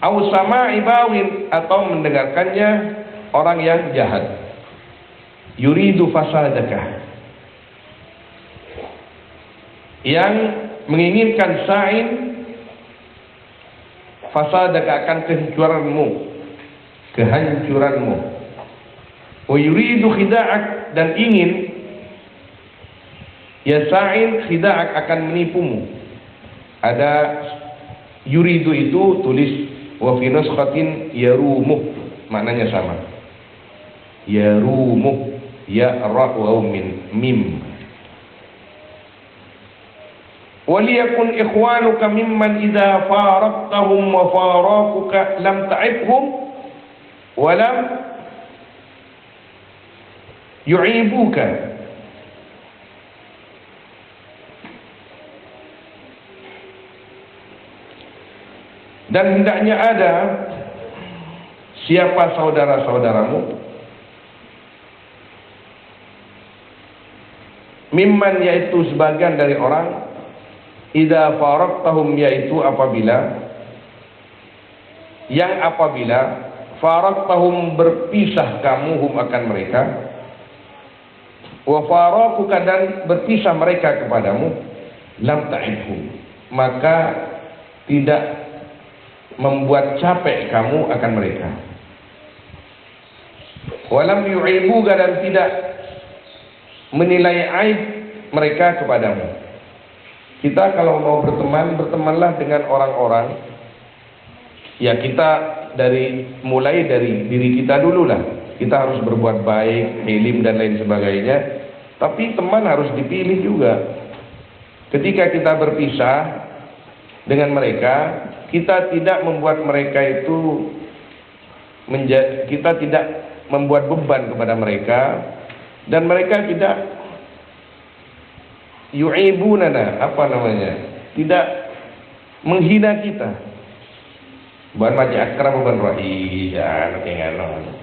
Au sama'i bawin, atau mendengarkannya orang yang jahat. Yuridu fasadaka, yang menginginkan sa'in fasadaka, akan kehancuranmu. Wa yuridu khida'ak, dan ingin ya sa'in khida'ak, akan menipumu. Ada yuridu itu tulis wa fi nuskhatin yarumuh, maknanya sama. Yarumuh, ya ra wa mim. Waliyakun ikhwanuka mimman idza faraqtahum wa faraquka lam ta'ibhum wa lam yu'ibuka. Dan hendaknya ada siapa saudara-saudaramu, mimman, yaitu sebagian dari orang, idza faraqtahum, yaitu apabila faraqtahum, berpisah kamu, hum akan mereka, wa faraquka, dan berpisah mereka kepadamu, lam ta'ibhum, maka tidak membuat capek kamu akan mereka. Walam yu'ibuka, dan tidak menilai aib mereka kepadamu. Kita kalau mau berteman, bertemanlah dengan orang-orang, ya kita mulai dari diri kita dulu lah. Kita harus berbuat baik, hilim dan lain sebagainya. Tapi teman harus dipilih juga. Ketika kita berpisah, dengan mereka, kita tidak membuat mereka itu kita tidak membuat beban kepada mereka, dan mereka tidak yu'ibunana, tidak menghina kita. Bukan maji akram bukan ra'i ya kenganon.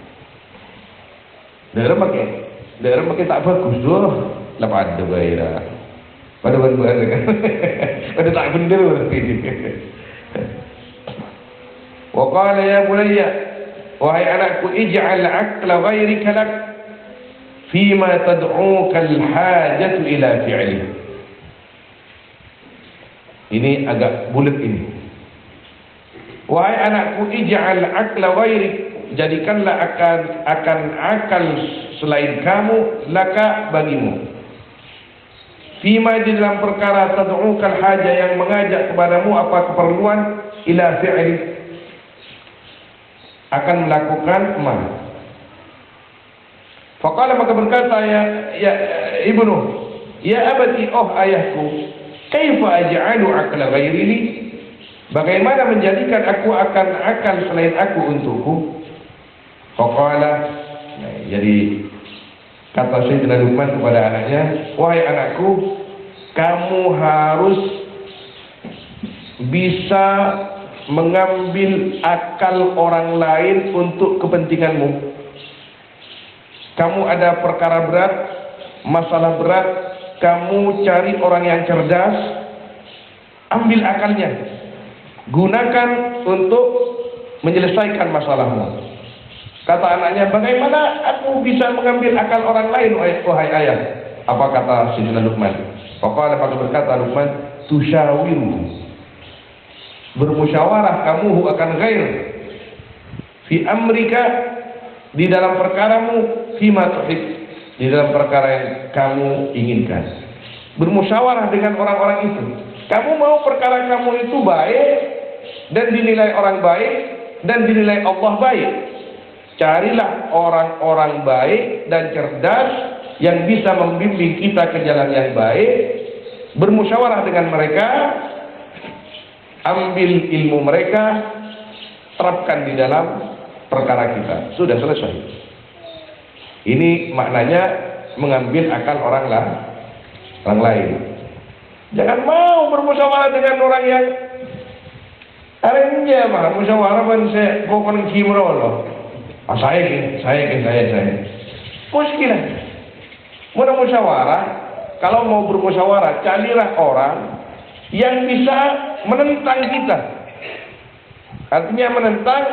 Daerah makin tak bagus doh. Lepas ada bayar. Pada bulan kan. Pada tak bener berarti. Wa qala ya bunayya, wahai anakku, ij'al aqla ghairika lak fima tad'uka al-hajatu ila fi'li. Ini agak bulat ini. Wahai anakku, ij'al aqla ghairik, jadikanlah akan akal selain kamu laka bagimu. Fima di dalam perkara tad'ukal haja yang mengajak kepadamu apa keperluan, ila fi'li, akan melakukan amal. Faqala, maka berkata ya ibnu, ya abati, oh ayahku, kaifa aj'alu aqla ghairi li, bagaimana menjadikan aku akan akal selain aku untukku? Faqala, jadi kata Sayyidina Luqman kepada anaknya, wahai anakku, kamu harus bisa mengambil akal orang lain untuk kepentinganmu. Kamu ada perkara berat, masalah berat, kamu cari orang yang cerdas, ambil akalnya, gunakan untuk menyelesaikan masalahmu. Kata anaknya, bagaimana aku bisa mengambil akal orang lain, wahai ayah? Apa kata Sayyidina Luqman? Pokoknya berkata Luqman, tusyawiru, bermusyawarah kamu akan ghair fi amrika, di dalam perkaramu, fima tuhib, di dalam perkara yang kamu inginkan. Bermusyawarah dengan orang-orang itu. Kamu mau perkara kamu itu baik dan dinilai orang baik dan dinilai Allah baik, carilah orang-orang baik dan cerdas yang bisa membimbing kita ke jalan yang baik. Bermusyawarah dengan mereka, ambil ilmu mereka, terapkan di dalam perkara kita. Sudah selesai. Ini maknanya mengambil akal orang lain. Jangan mau bermusyawarah dengan orang yang arenya mah musyawarah kan saya pokoknya kimro loh. Saya. Muskilah. Mau musyawarah, kalau mau bermusyawarah, carilah orang yang bisa menentang kita. Artinya menentang,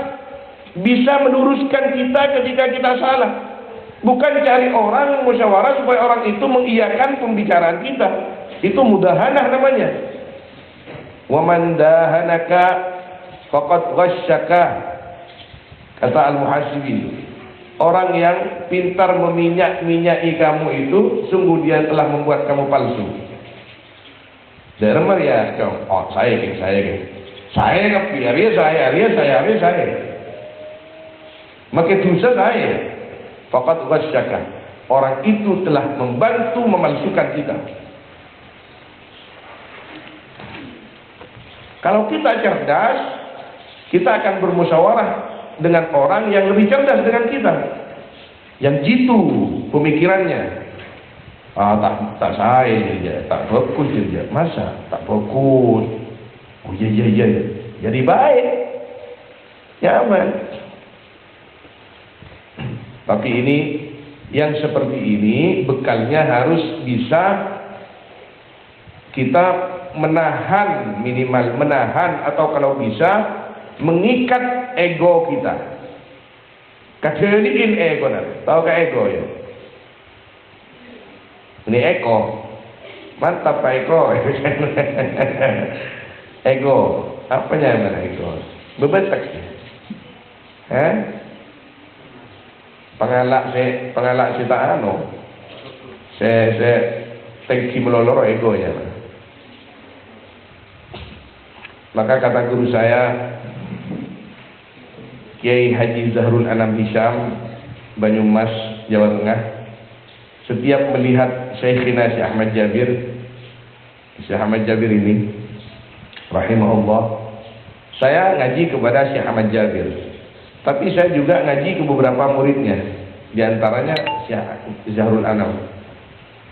bisa meluruskan kita ketika kita salah. Bukan cari orang musyawarah supaya orang itu mengiyakan pembicaraan kita. Itu mudahanah namanya. Wa man dahanaka faqad ghasyaka, kata Al-Muhasibi. Orang yang pintar meminyak-minyai kamu itu, sungguh dia telah membuat kamu palsu. Dermer ya, oh saya maka dosa saya. Faqad ghasyaka, orang itu telah membantu memalsukan kita. Kalau kita cerdas, kita akan bermusyawarah dengan orang yang lebih cerdas dengan kita, yang jitu pemikirannya. Tak saya saja, tak fokus saja. Masa tak fokus? Oh iya. Jadi baik, nyaman. Tapi ini yang seperti ini bekalnya harus bisa kita menahan, minimal menahan, atau kalau bisa mengikat ego kita. Kadeliin ego, tahu ke ego ya? Ini ego, mantap Pak Ego. Ego, apanya mana ego? Bebetak sih. Pengalak si tak ano. Saya tengki melolor egonya. Maka kata guru saya, Kiai Haji Zahrul Anam Hisham, Banyumas, Jawa Tengah, setiap melihat Syekhina Syekh Ahmad Jabir ini rahimahullah, saya ngaji kepada Syekh Ahmad Jabir. Tapi saya juga ngaji ke beberapa muridnya, di antaranya Syekh Zahrul Anam.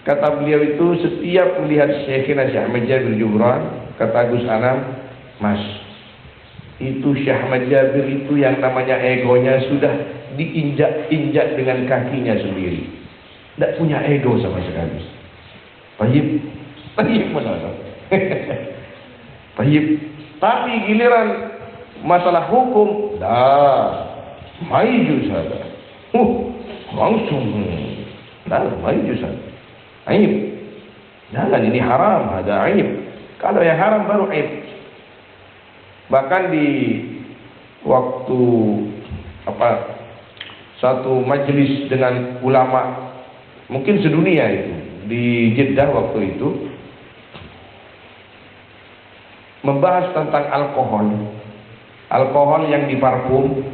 Kata beliau itu setiap melihat Syekhina Syekh Ahmad Jabir Jubran, kata Gus Anam, Mas, itu Syekh Ahmad Jabir itu yang namanya egonya sudah diinjak-injak dengan kakinya sendiri. Tidak punya ego sama sekali. Tayyib mana? Tayyib. Tapi giliran masalah hukum, dah, maju saja. Langsung, dah, maju saja. Aib. Jangan ini haram, ada aib. Kalau yang haram baru aib. Bahkan di waktu satu majelis dengan ulama mungkin sedunia itu di Jeddah waktu itu, membahas tentang alkohol yang di parfum,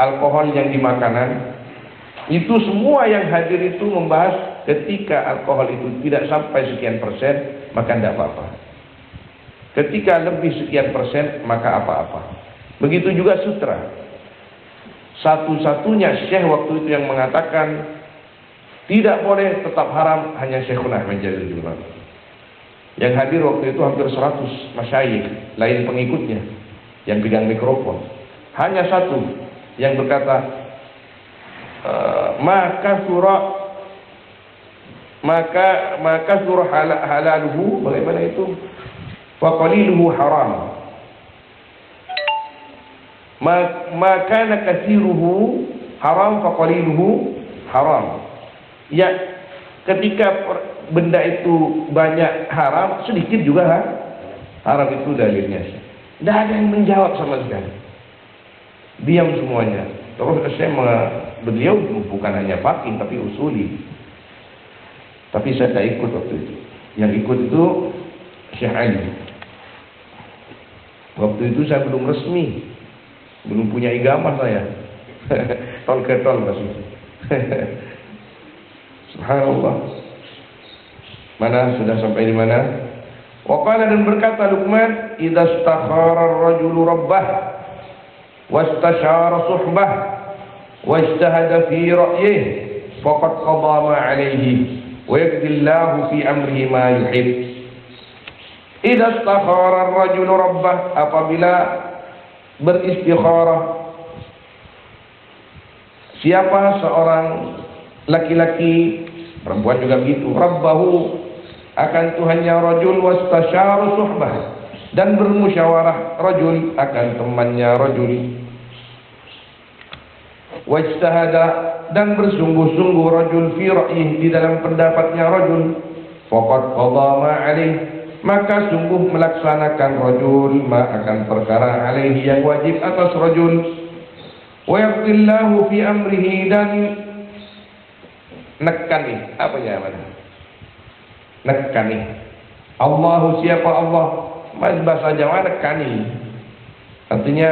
alkohol yang di makanan. Itu semua yang hadir itu membahas ketika alkohol itu tidak sampai sekian persen maka tidak apa-apa, ketika lebih sekian persen maka apa-apa. Begitu juga sutra. Satu-satunya syekh waktu itu yang mengatakan tidak boleh, tetap haram, hanya Syekhuna Ahmad Jabir Jubran. Yang hadir waktu itu hampir 100 masyayikh lain pengikutnya yang pegang mikrofon. Hanya satu yang berkata, maka surah halaluhu, bagaimana itu? Wa qaliluhu haram. Maka nakasiruhu haram, fa qaliluhu haram. Ya, ketika benda itu banyak haram, sedikit juga haram, itu dalilnya. Tidak ada yang menjawab sama sekali. Diam semuanya. Terus beliau bukan hanya faqih tapi usuli. Tapi saya tak ikut waktu itu. Yang ikut itu Syekh Ali. Waktu itu saya belum resmi, belum punya igama saya. Tol ke tol masih. Subhanallah. Mana sudah sampai di mana? Waqala, dan berkata Luqman, idza istakhara ar-rajulu rabbah wastashara suhbah wajtahada fi ra'yihi faqad qada ma 'alayhi wa yaqdillahu fi amrihi ma yuhib. Idza istakhara ar-rajulu rabbah, apabila beristikharah siapa seorang laki-laki, perempuan juga begitu, rabbahu, akan Tuhannya, rajul wastasyaru suhbah, dan bermusyawarah rajul akan temannya rajul, wajtahada, dan bersungguh-sungguh rajul fi ra'yih, di dalam pendapatnya rajul, faqad qada ma alaih, maka sungguh melaksanakan rajul ma akan perkara alaihi yang wajib atas rajul, wa yaqdillahu fi amrihi, dan nekani, apa ya mana? Nekani. Allahu, siapa Allah? Mas bahasa Jawa nekani. Artinya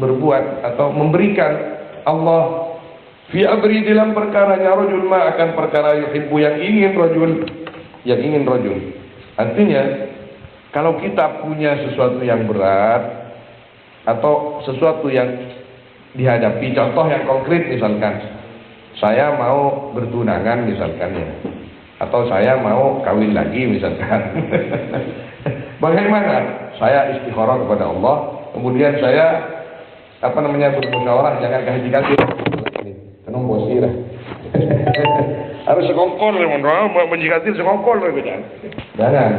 berbuat atau memberikan. Allah fi amri, dalam perkaranya rajul ma akan perkara yuhibbu yang ingin rajul. Artinya kalau kita punya sesuatu yang berat atau sesuatu yang dihadapi, contoh yang konkret misalkan saya mau bertunangan misalkan ya, atau saya mau kawin lagi misalkan. Bagaimana? Saya istikharah kepada Allah, kemudian saya bermusyawarah, jangan ke haji kasih. Kenapa bosirah? Harus sekongkol, mau menjikatir sekongkol beda. Jangan.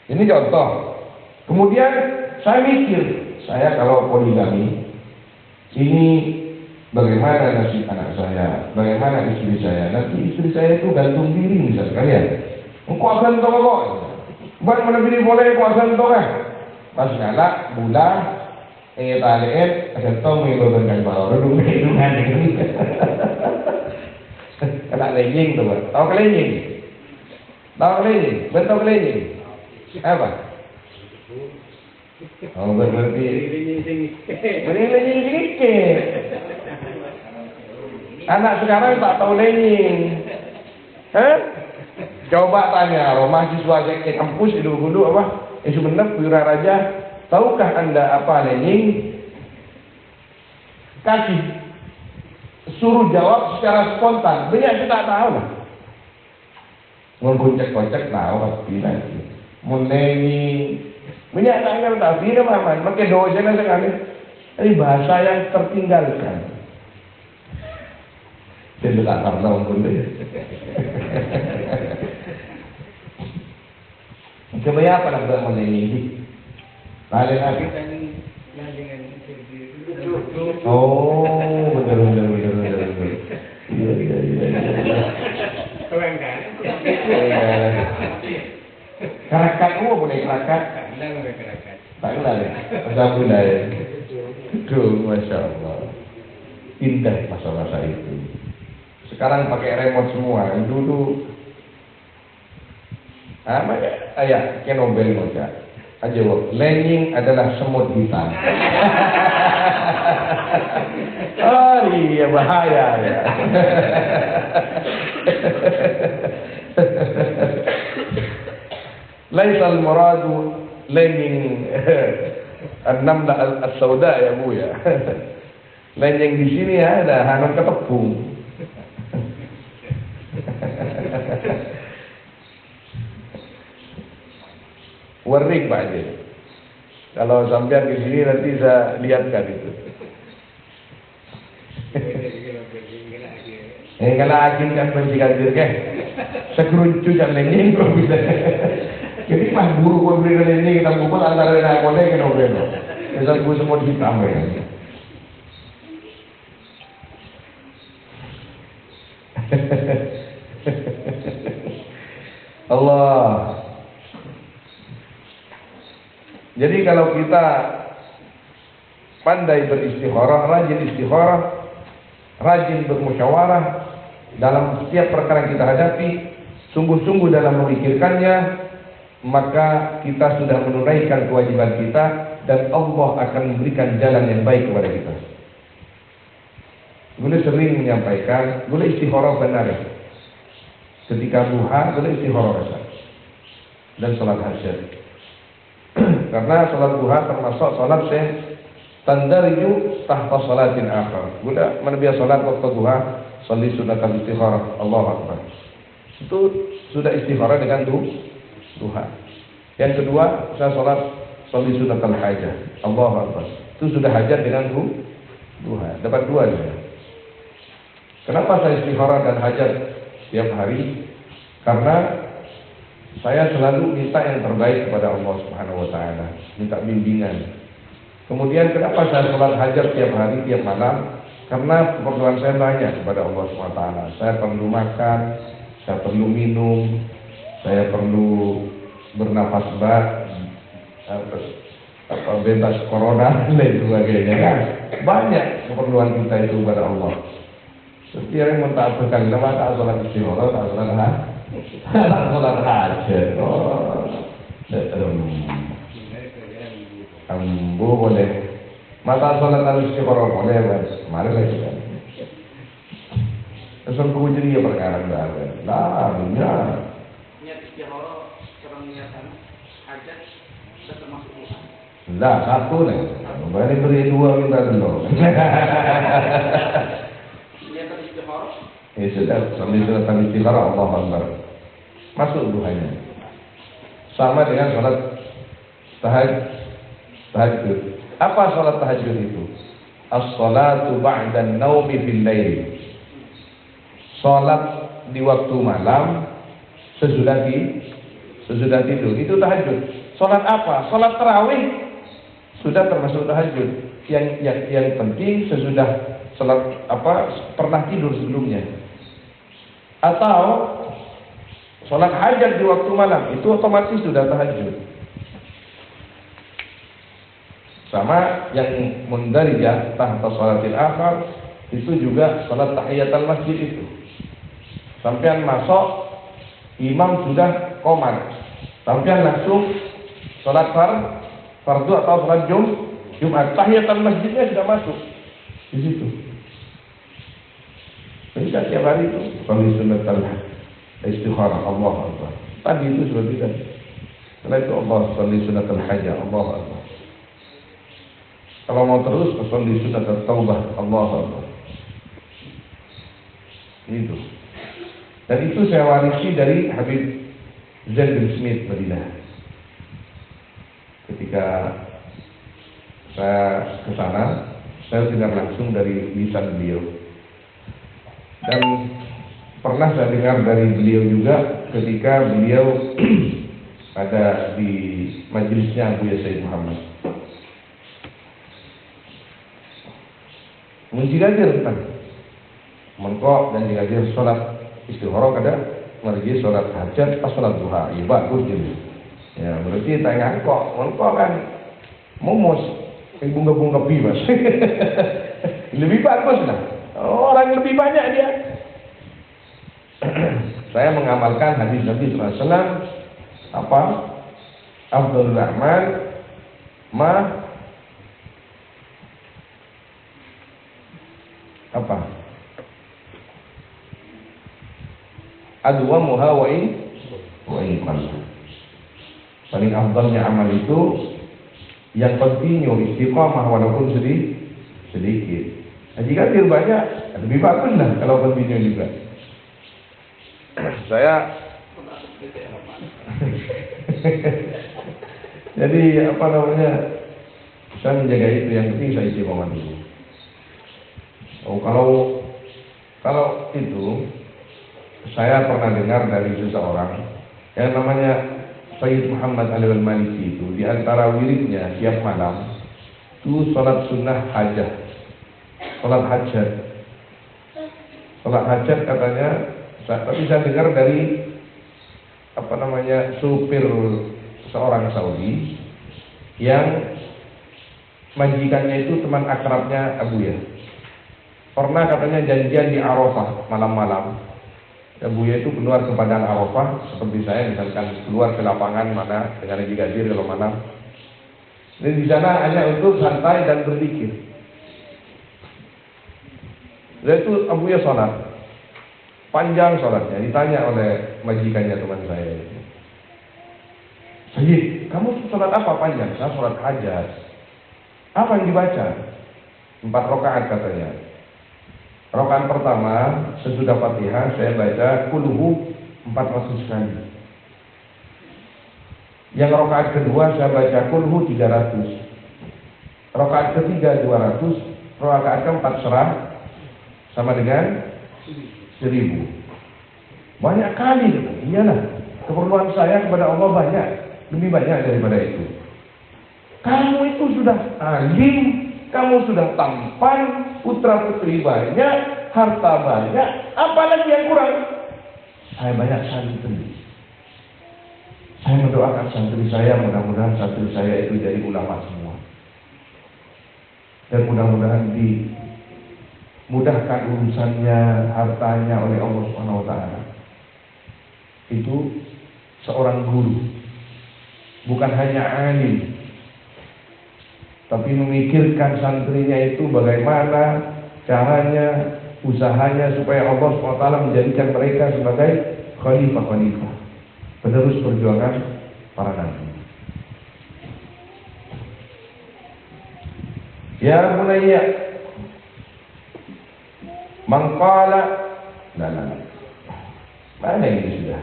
Ini contoh. Kemudian saya mikir, saya kalau poligami, ini bagaimana nasib anak saya, bagaimana istri saya, nanti istri saya itu gantung diri misalkan ya, engkau akan tahu kok, bukan mana pilih boleh engkau akan tahu kan, pas ngalah bulan, talian akan tahu mengibulkan baru dulu hidungan ini, kena legging tuh, tahu legging, betul legging, apa? Oh, berarti legging sedikit. Anak sekarang tak tahu legging. Coba tanya lo mahasiswa yang kampus itu dulu apa? Isu benar Pura Raja, tahukah Anda apa Lenin? Kasih suruh jawab secara spontan. Banyak kita tahu lah. Mun kocek-kocek tahu pasti nanti. Mun Lenin banyak tak tahu dia mana? Makai dosen sekali. Ini bahasa yang tertinggalkan. Jadi tak karena pun dia. Kebaya apa nak buat mana ini? Lain lagi. Oh, betul. Iya. Keren kan? Kerakat boleh kerakat? Tak kenal ya? Alhamdulillah ya. Aduh, Masya Allah. Indah masa-masa itu. Sekarang pakai remote semua. Dulu ayah ke Nobel baca aja Lenin adalah semut hitam. Oh iya bahaya ya. Laisal muradu Lenin an-namla as-sauda ya Bu ya. Lenin di sini ada hanam ketepung. Warik Pak Haji. Kalau sampean ke sini nanti saya lihatkan itu. Kalau Haji kan pensikan ke, sekeruncu jam Lenin kok bisa. Jadi pas guru kau beri Lenin kita kumpul antara dengan aku lagi Nobel. Misal guru semua hitam ya. Allah. Jadi kalau kita pandai beristikharah, rajin istikharah, rajin bermusyawarah dalam setiap perkara yang kita hadapi, sungguh-sungguh dalam memikirkannya, maka kita sudah menunaikan kewajiban kita dan Allah akan memberikan jalan yang baik kepada kita. Boleh sering menyampaikan, boleh istikharah benar. Ketika duha, boleh istikharah dan salat hajat. Karena salat duha termasuk salat yang tandariju tahta salatin akhar. Guna menabiyah salat waktu duha, salli sunnatan istikharah. Allahu Akbar. Itu sudah istikharah dengan duha. Yang kedua, saya salat salli sunnatan hajah. Allahu Akbar. Itu sudah hajat dengan duha. Dapat dua saja. Kenapa saya istikharah dan hajat setiap hari? Karena saya selalu minta yang terbaik kepada Allah Subhanahu wa taala, minta bimbingan. Kemudian kenapa saya sholat hajat tiap hari, tiap malam? Karena keperluan saya banyak kepada Allah Subhanahu wa taala. Saya perlu makan, saya perlu minum, saya perlu bernafas bebas corona dan lain sebagainya kan. Banyak keperluan kita itu kepada Allah. Setiap yang mentaatkan nama tak sholat istighfar, tak sholat hajat. Sholat hajat. Ambo boleh. Mata sholat istighfar boleh, Mas. Mari lagi kan. Asal kau jadi ya perkara berapa? Lah, dunia. Niat istighfar, cara niatan hajat sudah termasuk dosa. Lah, satu nih. Balik beri dua minta dulu. Niatan istighfar. Ya sudah, sambil sholat istighfar Allah Akbar. Masuk duhanya. Sama dengan sholat tahajud. Apa sholat tahajud itu? As-salatu ba'dan naumi fil lail. Sholat di waktu malam sesudah tidur. Itu tahajud. Sholat apa? Sholat tarawih sudah termasuk tahajud. Yang penting sesudah sholat pernah tidur sebelumnya. Atau sholat hajat di waktu malam itu otomatis sudah tahajud. Sama yang mundarijah tahta sholatil akhar itu juga sholat tahiyatul masjid itu. Sampai masuk imam sudah qomat, sampai langsung sholat fardu atau sholat Jumat, tahiyatul masjidnya sudah masuk di situ. Jadi tiap hari itu sholat sunnatul istikharah, Allah Akbar. Tadi itu seperti tadi. Setelah itu Allah salli sunatul hajjah, Allah Akbar. Kalau mau terus, salli sunatul taubah, Allah Akbar. Itu. Dan itu saya warisi dari Habib Zaid bin Smith Madinah. Ketika saya ke sana, saya dengar langsung dari lisan beliau. Dan pernah saya dengar dari beliau juga ketika beliau ada di majelisnya Abu Sayyid Muhammad. Menjigadir tentang mengkok dan jigadir sholat istikharah kada mergi sholat hajat pas sholat duha. Ya bagus gitu. Ya berarti tanya mengkok kan momos bunga-bunga bebas. Lebih bagus lah. Orang lebih banyak dia. Saya mengamalkan hadis Nabi SAW apa? Afdhalul a'mal apa? Adwamuha wa in qalla. Paling afdalnya amal itu yang kontinu istiqamah walaupun sedikit. Nah, jika dia banyak lebih bagus lah kalau kontinu juga. Saya jadi apa namanya, saya menjaga itu, yang penting saya istiqomah dulu. Oh, kalau itu saya pernah dengar dari seseorang yang namanya Sayyid Muhammad Ali al-Maliki, itu di antara wiridnya tiap malam itu sholat sunnah hajat, sholat hajat katanya. Tapi saya dengar dari apa namanya supir seorang Saudi yang majikannya itu teman akrabnya Abuya. Pernah katanya janjian di Arafah malam-malam. Abuya itu keluar ke padang Arafah seperti saya misalkan keluar ke lapangan mana dengan jigadir kalau malam. Dan di sana hanya untuk santai dan berzikir. Dan itu Abuya sholat. Panjang sholatnya, ditanya oleh majikannya teman saya itu. Sayyid, kamu sholat apa panjang? Saya sholat hajat. Apa yang dibaca? 4 rakaat katanya. Rakaat pertama, sesudah Fatihah saya baca kulhu 400 kali. Yang rakaat kedua saya baca kulhu 300. Rakaat ketiga 200. Rakaat keempat serah sama dengan 1000. Banyak kali. Iyalah, keperluan saya kepada Allah banyak, lebih banyak daripada itu. Kamu itu sudah alim, kamu sudah tampan, putra putri banyak, harta banyak, apalagi yang kurang? Saya banyak santri. Saya mendoakan santri saya, mudah-mudahan santri saya itu jadi ulama semua. Dan mudah-mudahan mudahkan urusannya, hartanya oleh Allah Subhanahu wa taala. Itu seorang guru. Bukan hanya alim, tapi memikirkan santrinya itu bagaimana caranya, usahanya supaya Allah Subhanahu wa taala menjadikan mereka sebagai khalifah-khalifah, penerus perjuangan para nabi. Ya bunayya mangkala, mana ini sudah?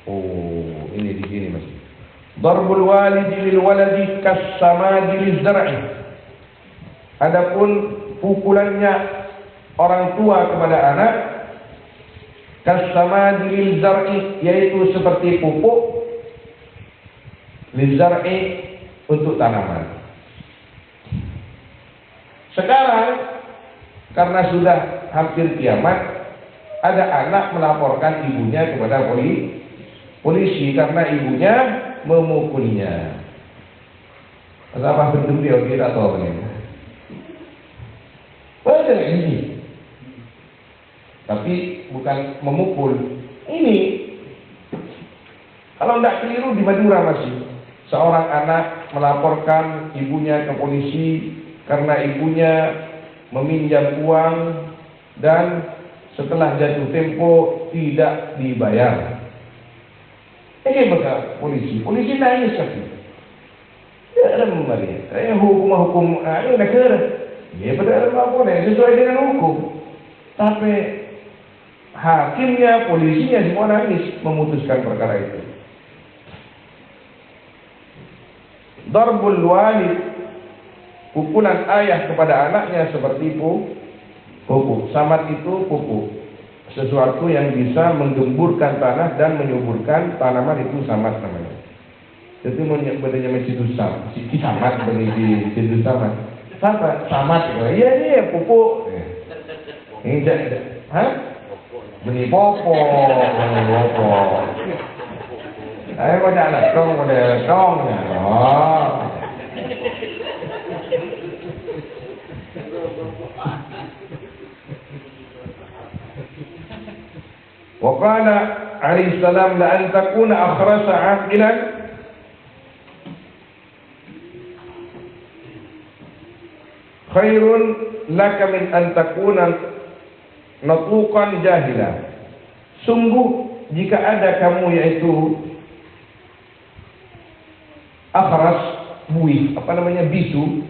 Oh, ini di sini masih. Darbul walidi lil waladi kas-samadi lil zar'i. Adapun pukulannya orang tua kepada anak kas-samadi lil zar'i, yaitu seperti pupuk lil zar'i untuk tanaman. Sekarang karena sudah hampir kiamat, ada anak melaporkan ibunya kepada polisi karena ibunya memukulnya. Apa bentuk dia kira atau apa ini? Ada ini, tapi bukan memukul. Ini kalau tidak keliru di Madura masih seorang anak melaporkan ibunya ke polisi karena ibunya meminjam uang dan setelah jatuh tempo tidak dibayar. Bagaimana polisi? Polisi nangis kaki. Tidak ada membayar. Hukum negara. Ya benar apa boleh sesuai dengan hukum. Tapi hakimnya, polisinya semua nangis memutuskan perkara itu. Darbul walid, pukulan ayah kepada anaknya seperti pupuk. Samat itu pupuk. Sesuatu yang bisa menggemburkan tanah dan menyuburkan tanaman itu samat namanya. Itu benarnya masih samat. Si samat benih di situ samat. Samat. Iya pupuk. Ini benih popok. Ayo baca anak dong, model ya. وقال عليه السلام لأن تكون أخرس عاقلا خير لك من أن تكون نطوقا جاهلا. Sungguh jika ada kamu yaitu akhras, buih, bisu,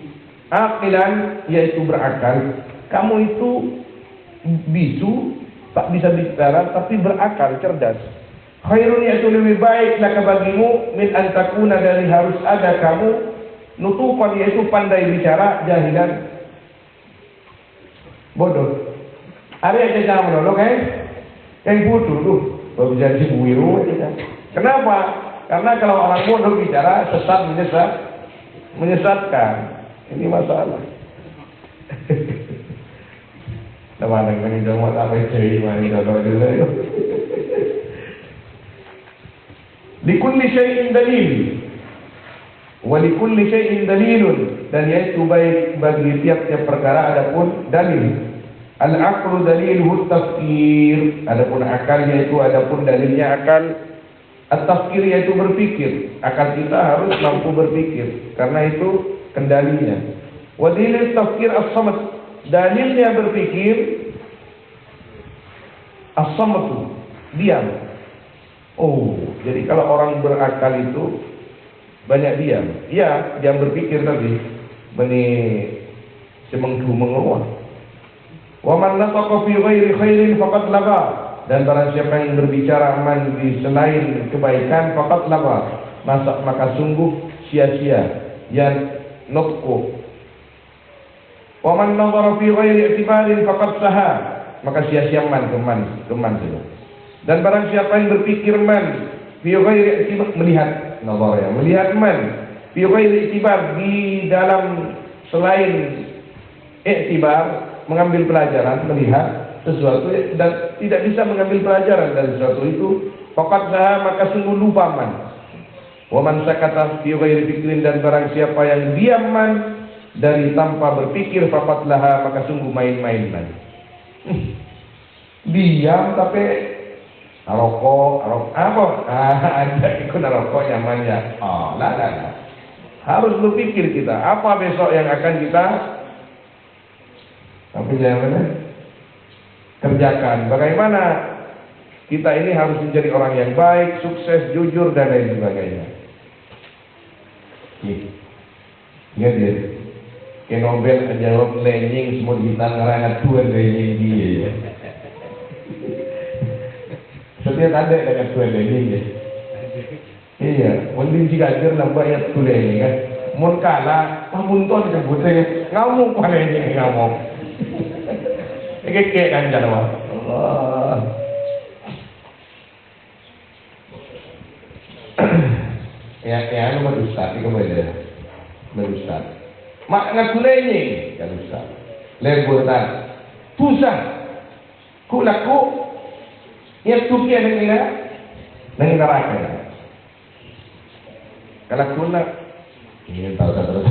aqilan yaitu berakal. Kamu itu bisu, tak bisa bicara tapi berakal, cerdas. Khairun yaitu lebih baik laka bagimu min antakuna dari harus ada kamu nutupan yaitu pandai bicara, jahilan bodoh. Ada yang jangan menolong yang bodoh tuh baru jadi buiru. Kenapa? Karena kalau orang bodoh bicara sesat menyesatkan. Ini masalah. Teman yang jawab apa itu mari jawab dulu. Likulli syai'in dalil. Wa likulli syai'in dalilun, dan yaitu baik bagi tiap-tiap perkara adapun dalil. Al-aqlu daliluhu tafkir, adapun akal yaitu adapun dalilnya akal. At-tafkir yaitu berpikir. Akal kita harus mampu berpikir karena itu kendalinya. Wa dalil tafkir as-samad, dalilnya berpikir, as-samad diam. Oh, jadi kalau orang berakal itu banyak diam. Ya, diam berpikir tadi. Beni semengdu mengeluar. Wa man nataqa fi ghairi khairin faqad laga, dan barang siapa yang berbicara aman di selain kebaikan faqad laga, maka sungguh sia-sia. Yang nutqu. Wa man nazara fi ghairi i'tibarin faqad saha, maka sia-sia keman saja. Dan barang siapa yang berpikir man fi ghairi i'tibar, melihat nazar ya, melihat man fi ghairi i'tibar, di dalam selain i'tibar, mengambil pelajaran, melihat sesuatu dan tidak bisa mengambil pelajaran dari sesuatu itu, faqad saha, maka sungguh lupa man. Wa man sakata fi ghairi fikrin, dan barang siapa yang diam man dari tanpa berpikir, faqad laha, maka sungguh main-main man. Diam tapi rokok apa? Ada ikut rokok nyamannya. Lah. Harus berpikir kita, apa besok yang akan kita kerjakan. Bagaimana kita ini harus menjadi orang yang baik, sukses, jujur, dan lain sebagainya. Ingat ya, ke Nobel jawab Lenin semua kita ngerangat Tuhan Lenin dia. Setiap ada dengan Tuhan Lenin ya. Iya, mending jika ajar nampak ya Tuhan Lenin kan. Mun kala, pamunton sebutnya ngamuk pada ini ngamuk. Kek kan jalan Allah. Ya, anu berdusta, itu beda. Berdusta. Makna kulenya kan dusta. Lebutan. Pusat. Kulaku ya tukia dengan neraka. Kalau kuna ini tahu terus.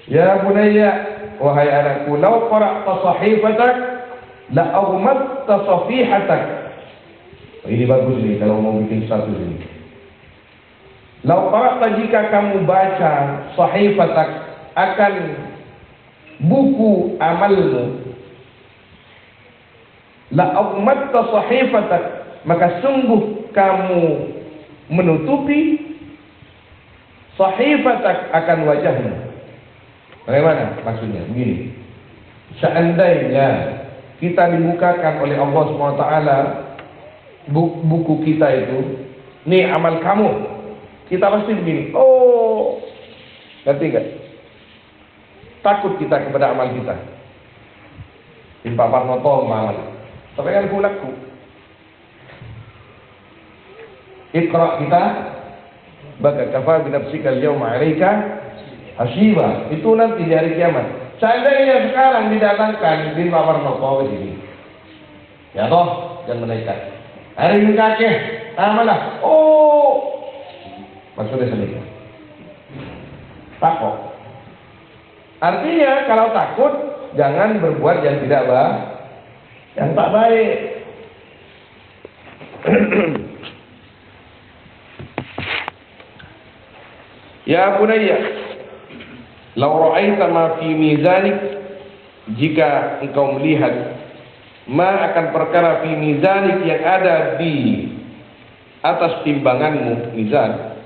Ya bunayya, wahai anakku, law qara'ta sahifatak la aghmatta safihatak. Ini bagus nih kalau mau bikin status ini. Law qara'ta, jika kamu baca sahifatak, akan buku amalmu, la umatta sahifatak, maka sungguh kamu menutupi sahifatak akan wajahmu. Bagaimana maksudnya? Begini, seandainya kita dibukakan oleh Allah SWT buku kita itu, nih amal kamu, kita pasti begini, oh, ngerti gak? Takut kita kepada amal kita. Impapar notol amal, tapi kan kulaku. Iqra kita, baka kafa binafsikal yawma 'alaika hasiba. Itu nanti di hari kiamat. Seandainya sekarang didatangkan bin Papar Noko ke sini, ya toh, dan menaikkan. Hari ini kakek, mana? Oh, maksudnya selingkuh. Takut. Artinya kalau takut, jangan berbuat yang tidak baik, yang tak baik. Ya bunayya, law ra'aita ma fi mizanik, jika engkau melihat ma akan perkara fi mizanik yang ada di atas timbanganmu, mizan,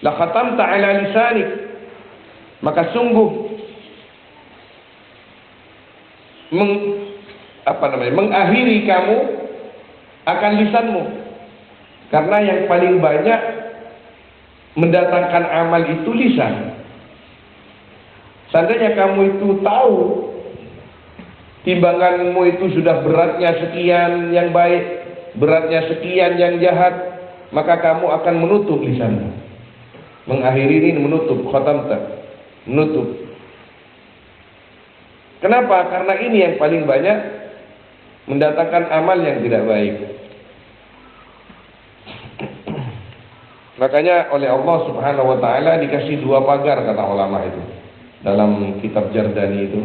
la khatamta ala lisanik, maka sungguh mengakhiri kamu akan lisanmu, karena yang paling banyak mendatangkan amal itu lisan. Seandainya kamu itu tahu timbanganmu itu sudah beratnya sekian yang baik, beratnya sekian yang jahat, maka kamu akan menutup lisanmu. Mengakhiri ini menutup, khatamta, menutup. Kenapa? Karena ini yang paling banyak mendatangkan amal yang tidak baik. Makanya oleh Allah Subhanahu wa taala dikasih dua pagar, kata ulama itu. Dalam kitab Jardani itu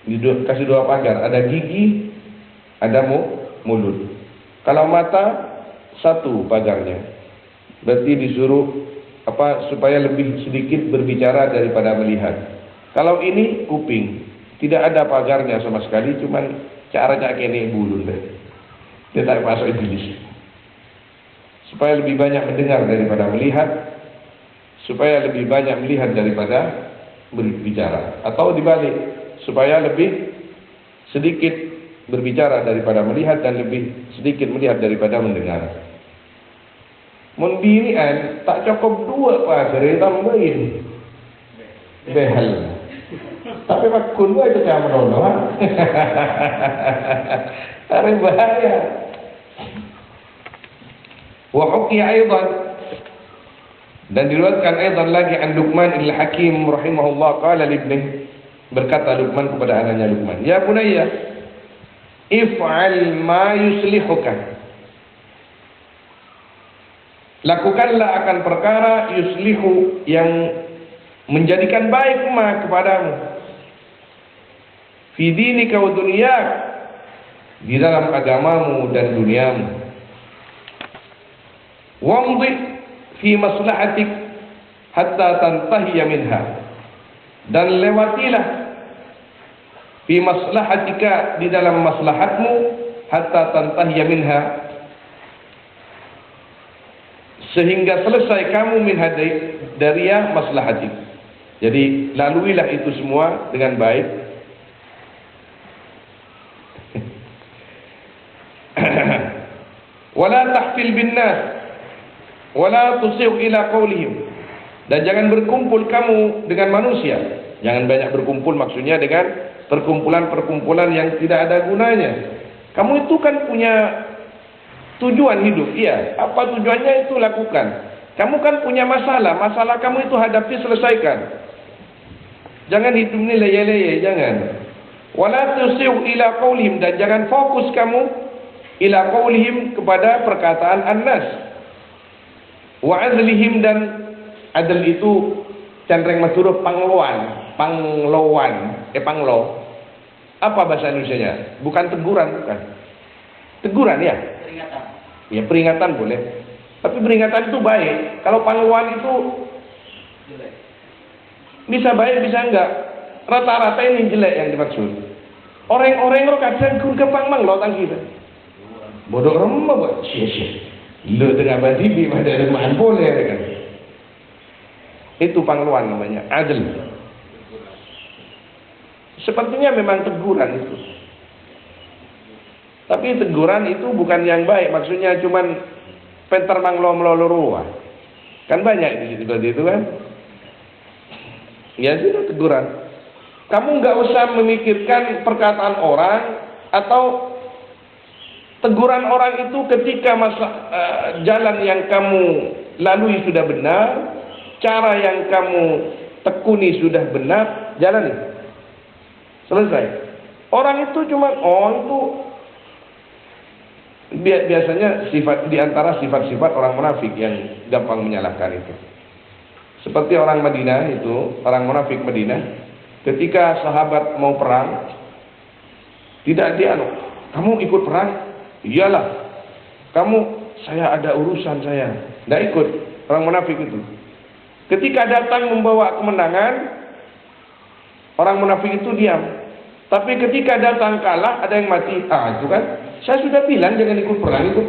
dikasih dua pagar, ada gigi, ada mulut. Kalau mata satu pagarnya. Berarti disuruh supaya lebih sedikit berbicara daripada melihat. Kalau ini kuping, tidak ada pagarnya sama sekali, cuman caranya kene bulu deh. Dia tak masuk iblis. Supaya lebih banyak mendengar daripada melihat, supaya lebih banyak melihat daripada berbicara, atau dibalik, supaya lebih sedikit berbicara daripada melihat dan lebih sedikit melihat daripada mendengar. Mun binian tak cukup dua pagar, tambahin behel. Tapi makun gua itu cuma menolong. Ada bahaya. Wa hukiya aidan, dan diriwayatkan aidan lagi an Luqman al-Hakim rahimahullah, qala li ibnihi, berkata Luqman kepada anaknya Luqman, ya bunayya, if'al ma yuslihuka, lakukanlah akan perkara yuslihu, yang menjadikan baik ma kepadamu, fi dinika wa dunyak, di dalam agamamu dan duniamu, wamdi fi maslahatik hatta tantahiya minha, dan lewatilah fi maslahatika, di dalam maslahatmu, hatta tantahiya minha, sehingga selesai kamu minha dari maslahatik. Jadi laluilah itu semua dengan baik. Wala tahfil bin nas wala tusiq ila qaulihim, dan jangan berkumpul kamu dengan manusia. Jangan banyak berkumpul, maksudnya dengan perkumpulan-perkumpulan yang tidak ada gunanya. Kamu itu kan punya tujuan hidup, iya. Apa tujuannya itu lakukan. Kamu kan punya masalah kamu itu hadapi, selesaikan. Jangan hidup ini leye-leye, jangan. Wala tusiq ila qaulihim, dan jangan fokus kamu ila qaulihim, kepada perkataan annas. Wa adlihim, dan adl itu candreng masruh pangloan. Panglo. Apa bahasa Indonesianya? Bukan teguran, bukan. Teguran ya? Peringatan. Ya, peringatan boleh. Tapi peringatan itu baik. Kalau pangloan itu Bisa baik, bisa enggak. Rata-rata ini jelek yang dimaksud. Orang-orang lo kadang gampang mang lo tang kita. Bodoh remah buat sia-sia. Lo tengah badibi pada remahan boleh kan. Itu pangluan namanya, adil. Sepertinya memang teguran itu. Tapi teguran itu bukan yang baik, maksudnya cuman penter manglo melolorua. Kan banyak di situ seperti itu kan. Ya sudah teguran. Kamu nggak usah memikirkan perkataan orang atau teguran orang itu ketika jalan yang kamu lalui sudah benar, cara yang kamu tekuni sudah benar, jalani. Selesai. Orang itu cuma itu biasanya sifat di antara sifat-sifat orang munafik yang gampang menyalahkan itu. Seperti orang Madinah itu, orang munafik Madinah, ketika sahabat mau perang, tidak kamu ikut perang? Iyalah. Saya ada urusan saya. Tidak ikut. Orang munafik itu. Ketika datang membawa kemenangan, orang munafik itu diam. Tapi ketika datang kalah, ada yang mati. Itu kan. Saya sudah bilang jangan ikut perang. Itu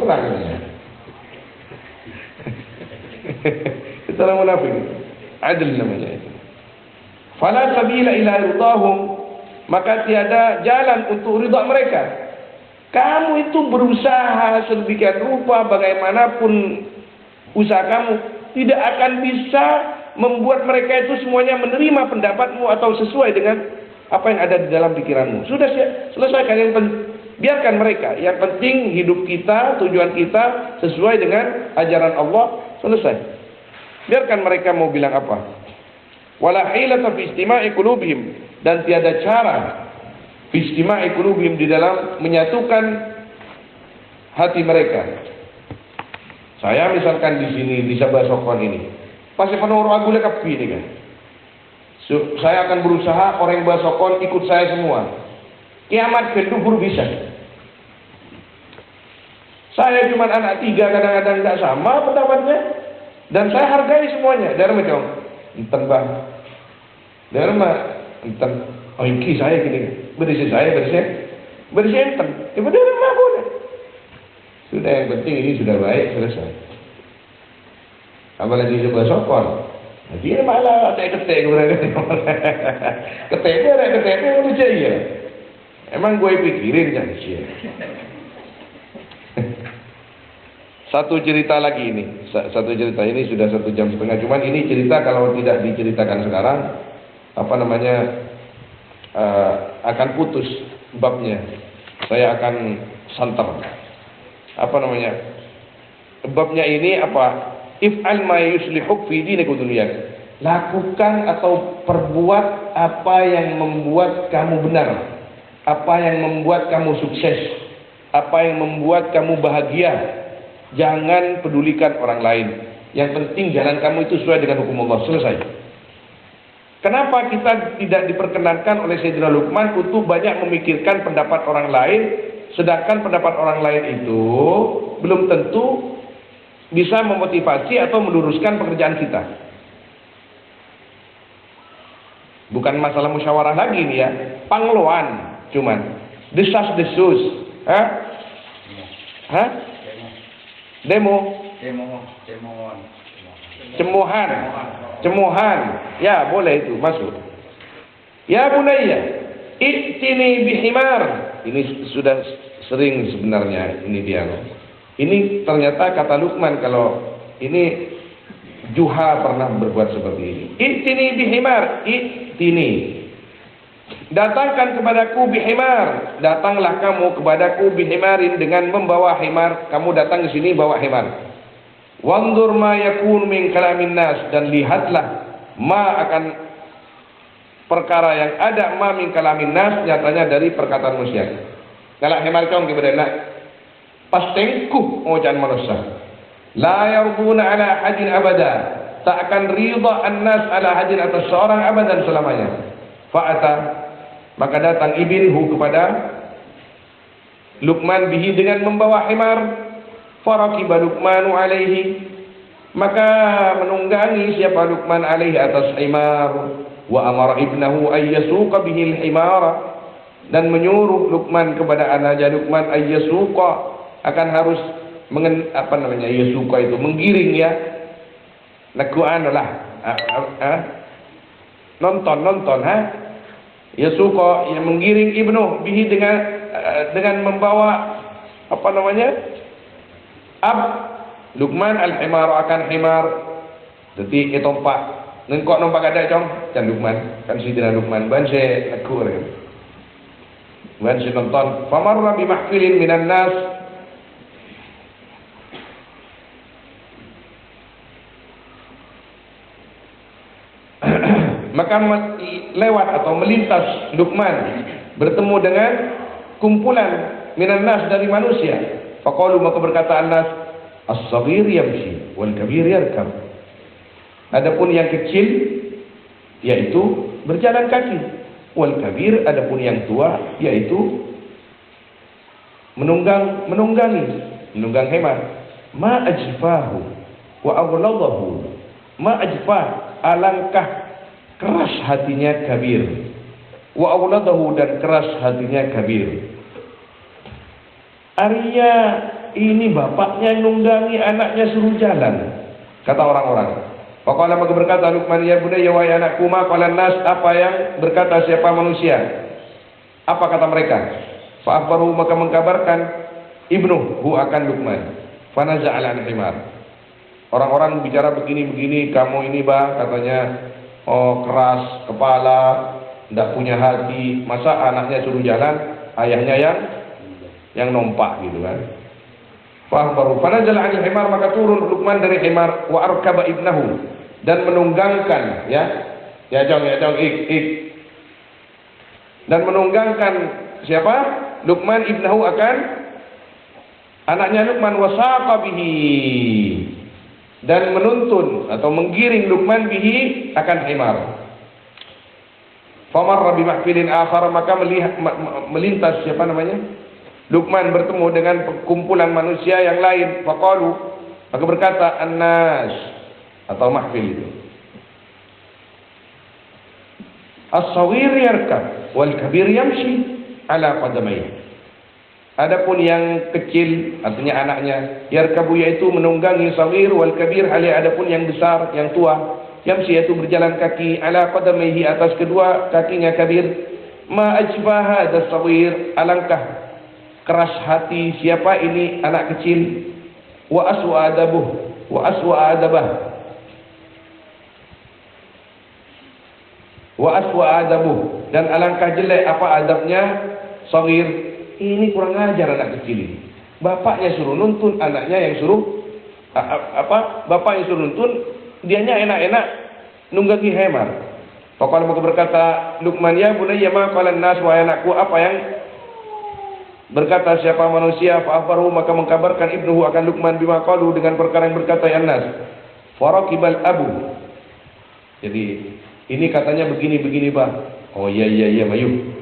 orang munafik. Adil namanya itu. Fala sabila ila ridahum, maka tiada jalan untuk ridha mereka. Kamu itu berusaha sedemikian rupa bagaimanapun usaha kamu tidak akan bisa membuat mereka itu semuanya menerima pendapatmu atau sesuai dengan apa yang ada di dalam pikiranmu. Sudah selesaikan, biarkan mereka. Yang penting hidup kita, tujuan kita sesuai dengan ajaran Allah, selesai. Biarkan mereka mau bilang apa. Wala hilata fi istima'i qulubihim, dan tiada cara fi istima'i qulubihim di dalam menyatukan hati mereka. Saya misalkan di sini di Sabah Sokon ini, pasti penuh aku lekap ini kan. Saya akan berusaha orang Basokon ikut saya semua. Kiamat kedua bisa. Saya cuma anak 3, kadang-kadang tidak sama pendapatnya. Dan saya hargai semuanya. Dharma dong. Enten bang. Dharma. Enten. Iki saya gini. Berisi saya. Berisi enten. Ibu Dharma boleh. Sudah, yang penting ini sudah baik. Selesai. Apalagi coba sokon. Dia malah ketek ketek udah jaya. Emang gue pikirin kan sih. Satu cerita lagi ini. Satu cerita ini sudah 1,5 jam. Cuman ini cerita kalau tidak diceritakan sekarang, akan putus babnya. Saya akan santer. Babnya ini apa? If'al ma yuslihuk fi dinika dunyak. Lakukan atau perbuat apa yang membuat kamu benar, apa yang membuat kamu sukses, apa yang membuat kamu bahagia. Jangan pedulikan orang lain. Yang penting jalan kamu itu sesuai dengan hukum Allah. Selesai. Kenapa kita tidak diperkenankan oleh Sayyidina Luqman untuk banyak memikirkan pendapat orang lain, sedangkan pendapat orang lain itu belum tentu bisa memotivasi atau meluruskan pekerjaan kita. Bukan masalah musyawarah lagi nih ya, pangloan cuman desas-desus, cemohan, ya boleh itu masuk. Ya bunayya, i'tini bihimar. Ini sudah sering sebenarnya ini dia. Ini ternyata kata Luqman, kalau ini Juha pernah berbuat seperti ini. I'tini bihimar, i'tini. Datangkan kepadaku bihimar, datanglah kamu kepadaku bihimarin, dengan membawa himar. Kamu datang ke sini bawa himar. Wanzur ma yakun min kalamin nas, dan lihatlah ma akan perkara yang ada ma min kalamin nas, nyatanya dari perkataan manusia. Kalau himar kau kepada pastengku ojan manusia. La yarduna ala hadin abada, tak akan ridha an-nas ala hadin atas seorang abadan selamanya. Fa'ata, maka datang ibnuhu kepada Luqman bihi, dengan membawa himar. Farakiba Luqmanu alaihi, maka menunggangi siapa Luqman alaihi atas himar. Wa amara ibnahu ayyasuqa bihil himara, dan menyuruh Luqman kepada anaknya Luqman ayyasuqa, akan harus yasuqa itu menggiring ya. Lakuan lah. Nonton yasuqa, yang menggiring ibnu bihi dengan membawa Luqman al-himar, akan himar. Jadi etompak ngengkok nompak ada cong kan Luqman, kan sidina Luqman ban se laku kan. Ban se nonton famarra bi mahfilin minan nas, maka lewat atau melintas Luqman bertemu dengan kumpulan minan nas dari manusia. Faqalu, maka berkata an-nas, as-saghir yamshi wal kabir yarkab. Adapun yang kecil yaitu berjalan kaki, wal kabir, adapun yang tua yaitu menunggangi hemar. Ma ajfahu wa aghladahu, ma ajfah, alangkah keras hatinya kabir, wa aghladahu, dan keras hatinya kabir. Arya ini bapaknya nunggangi anaknya suruh jalan, kata orang-orang. Faqala, maka berkata Luqman, ya bunayya, wahai anakku, ma qalan nas, apa yang berkata siapa manusia? Apa kata mereka? Fa akhbaru, maka mengkabarkan ibnuhu akan Luqman. Fa naza'ala al-himar. Orang-orang bicara begini-begini, kamu ini katanya keras kepala, tidak punya hati. Masa anaknya suruh jalan, ayahnya yang nompak gitu kan. Fa akhbaru, fa naza'ala al-himar, maka turun Luqman dari himar, wa arkaba ibnahu, dan menunggangkan dan menunggangkan siapa? Luqman ibnahu, akan anaknya Luqman, wasaqa bihi, dan menuntun atau menggiring Luqman bihi, akan himar. Famarra bi mahfilin akhar, maka melintas siapa namanya? Luqman bertemu dengan kumpulan manusia yang lain. Faqalu, maka berkata an-nas atau mahfil itu, as-saghir yarkab wal kabir yamshi ala qadamaihi. Adapun yang kecil, artinya anaknya, yarkabu, yaitu menunggangi, saghir, wal kabir, adapun yang besar, yang tua, yamshi, yaitu berjalan kaki, ala qadamaihi, atas kedua kakinya kabir. Ma ajbaha hadha saghir, alangkah keras hati siapa ini anak kecil. Wa aswa adabuh, wa aswa adabah, wa aswa adabuh, dan alangkah jelek apa adabnya saghir. Ini kurang ajar anak kecil ini. Bapaknya suruh nuntun, anaknya yang suruh bapak yang suruh nuntun, dianya enak-enak nunggangi hemar. Faqala, maka berkata Luqman, ya bunayya, ma qala an-nas, wahai anakku, apa yang berkata siapa manusia? Fa akhbaru, maka mengkabarkan ibnuhu akan Luqman bima qalu, dengan perkara yang berkata an-nas. Faraqibal abu. Jadi ini katanya begini-begini, Pak. Oh iya Mayu.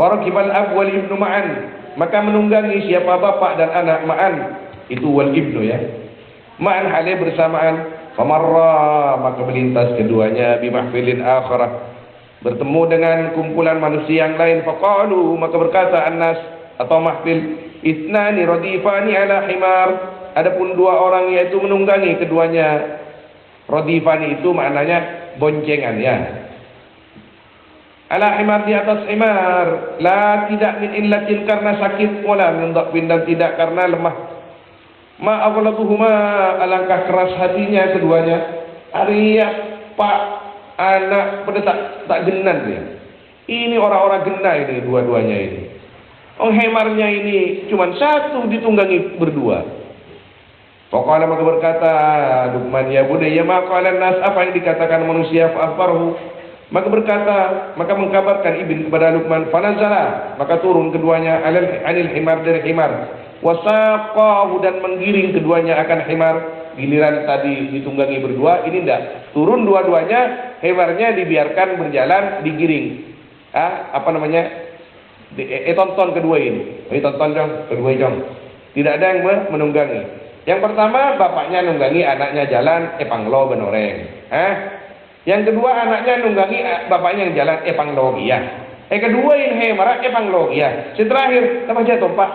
Faraqibal abu wal ibnu ma'an, maka menunggangi siapa bapak dan anak, ma'an itu wal ibnu ya. Ma'an halih bersamaan. Famarra, maka melintas keduanya bi mahfilin akhirah, bertemu dengan kumpulan manusia yang lain. Faqalu, maka berkata an-nas atau mahfil, itnani radifani ala himar, adapun dua orang yaitu menunggangi keduanya. Radifani itu maknanya boncengan ya. Ala himar, di atas himar, la tidak min illatin, karena sakit, wala min dhafin, dan tidak karena lemah. Ma aghladuhuma, alangkah keras hatinya keduanya. Arya pak anak pada tak genan dia. Ini orang-orang gena ini dua-duanya ini. Hemarnya ini cuma satu, ditunggangi berdua. Faqala, maka berkata Luqman, ya bunayya, ma qala an-nas, apa yang dikatakan manusia? Fa akhbarhu, maka mengkabarkan ibn kepada Luqman. Fanazala, maka turun keduanya anil himar, dari himar. Wasaqahu, dan menggiring keduanya akan himar. Giliran tadi ditunggangi berdua, ini tidak. Turun dua-duanya, himarnya dibiarkan berjalan, digiring. Tonton kedua ini. Tonton dong, kedua dong. Tidak ada yang menunggangi. Yang pertama bapaknya nunggangi, anaknya jalan, panglo benoreng. Yang kedua anaknya nunggangi bapaknya yang jalan epanglogia. Kedua yang hemara epanglogia. Si terakhir apa jatuh pak?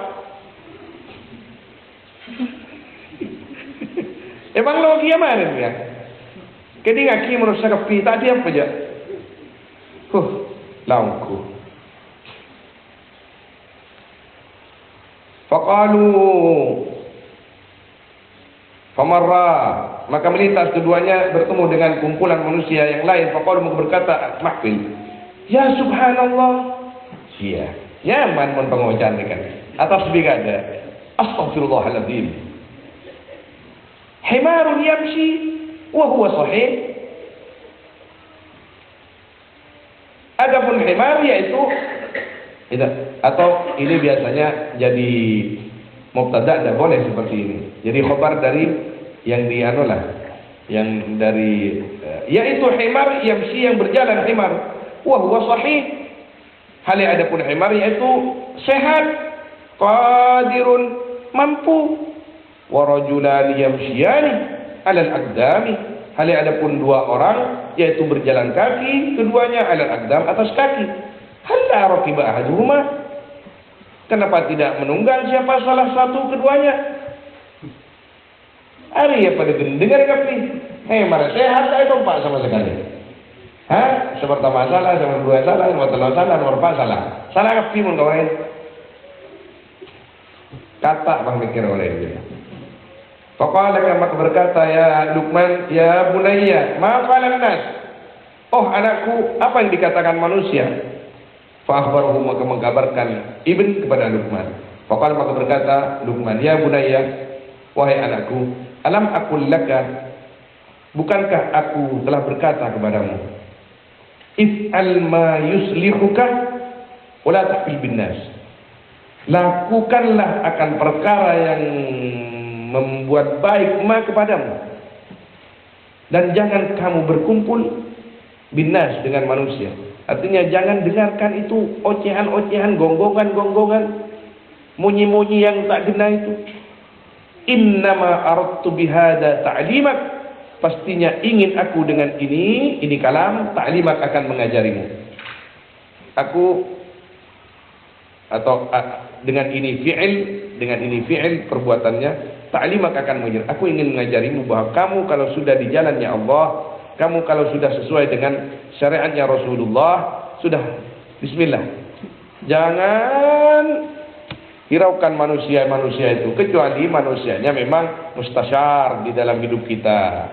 Epanglogia mana dia? Kedi ngaki merusak kepi tadi apa aja? Laungku. Faqalu famarra, maka melintas keduanya bertemu dengan kumpulan manusia yang lain. Faqalu, maka berkata mahfil, ya subhanallah, iya nyaman mun pengocan kan atas bigada, astaghfirullahaladzim, himarun yamshi wa huwa sahih. Adapun himar yaitu itu, atau ini biasanya jadi mubtada, tidak boleh seperti ini. Jadi khobar dari yang dianulah, yang dari yaitu himar yamshi, yang berjalan himar, wa huwa sahih. Hal yang adapun himar yaitu sehat, qadirun, mampu, wa rajulan yamshiyani alal aqdami. Hal yang adapun dua orang yaitu berjalan kaki, keduanya alal aqdam, atas kaki. Halla raqiba ahaduhuma, kenapa tidak menunggang siapa salah satu keduanya? Ari ya pada dengar kapi. Mara sehat itu pak sama sekali. Seperti masalah, sama dua salah, sama telur salah, nomor empat salah. Salah kapi mun kawan. Kata bang mikir oleh dia. Faqala, maka berkata ya Luqman, ya bunayya, ma qala nas? Oh anakku, apa yang dikatakan manusia? Fa akhbarahu, maka mengkabarkan ibn kepada Luqman. Faqala, maka berkata Luqman, ya bunayya, wahai anakku, alam aqul laka, bukankah aku telah berkata kepadamu, if'al ma yuslihuka wa la tahfil bin nas, lakukanlah akan perkara yang membuat baik ma kepadamu, dan jangan kamu berkumpul binas dengan manusia. Artinya jangan dengarkan itu ocehan-ocehan, gonggongan-gonggongan, munyi-munyi yang tak kena itu. Innama aradtu bihada ta'limak, pastinya ingin aku dengan ini kalam, ta'limak, akan mengajarimu. Aku atau dengan ini fi'il perbuatannya, ta'limak akan mengajar. Aku ingin mengajarimu bahwa kamu kalau sudah di jalannya Allah, kamu kalau sudah sesuai dengan syariatnya Rasulullah, sudah bismillah. Jangan hiraukan manusia itu, kecuali manusianya memang mustasyar di dalam hidup kita.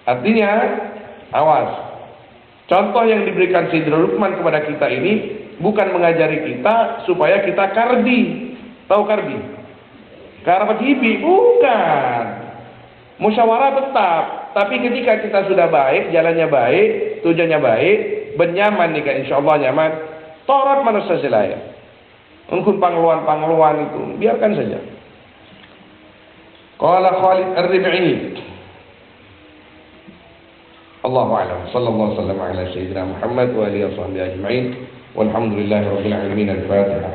Artinya, awas. Contoh yang diberikan Sayyidina Luqman kepada kita ini bukan mengajari kita supaya kita kardi. Tahu kardi? Karapat hibi, bukan. Musyawarah tetap, tapi ketika kita sudah baik, jalannya baik, tujuannya baik, bernyaman nih, insyaallah nyaman. Torat manusia lain. Mungkin pangluan itu biarkan saja. Qala Khalid Ar-Rib'i, Allahu a'lam, sallallahu alaihi wasallam ala sayyidina Muhammad wa alihi washabbihi ajma'in. Walhamdulillahirabbil alamin. Al-Fatihah.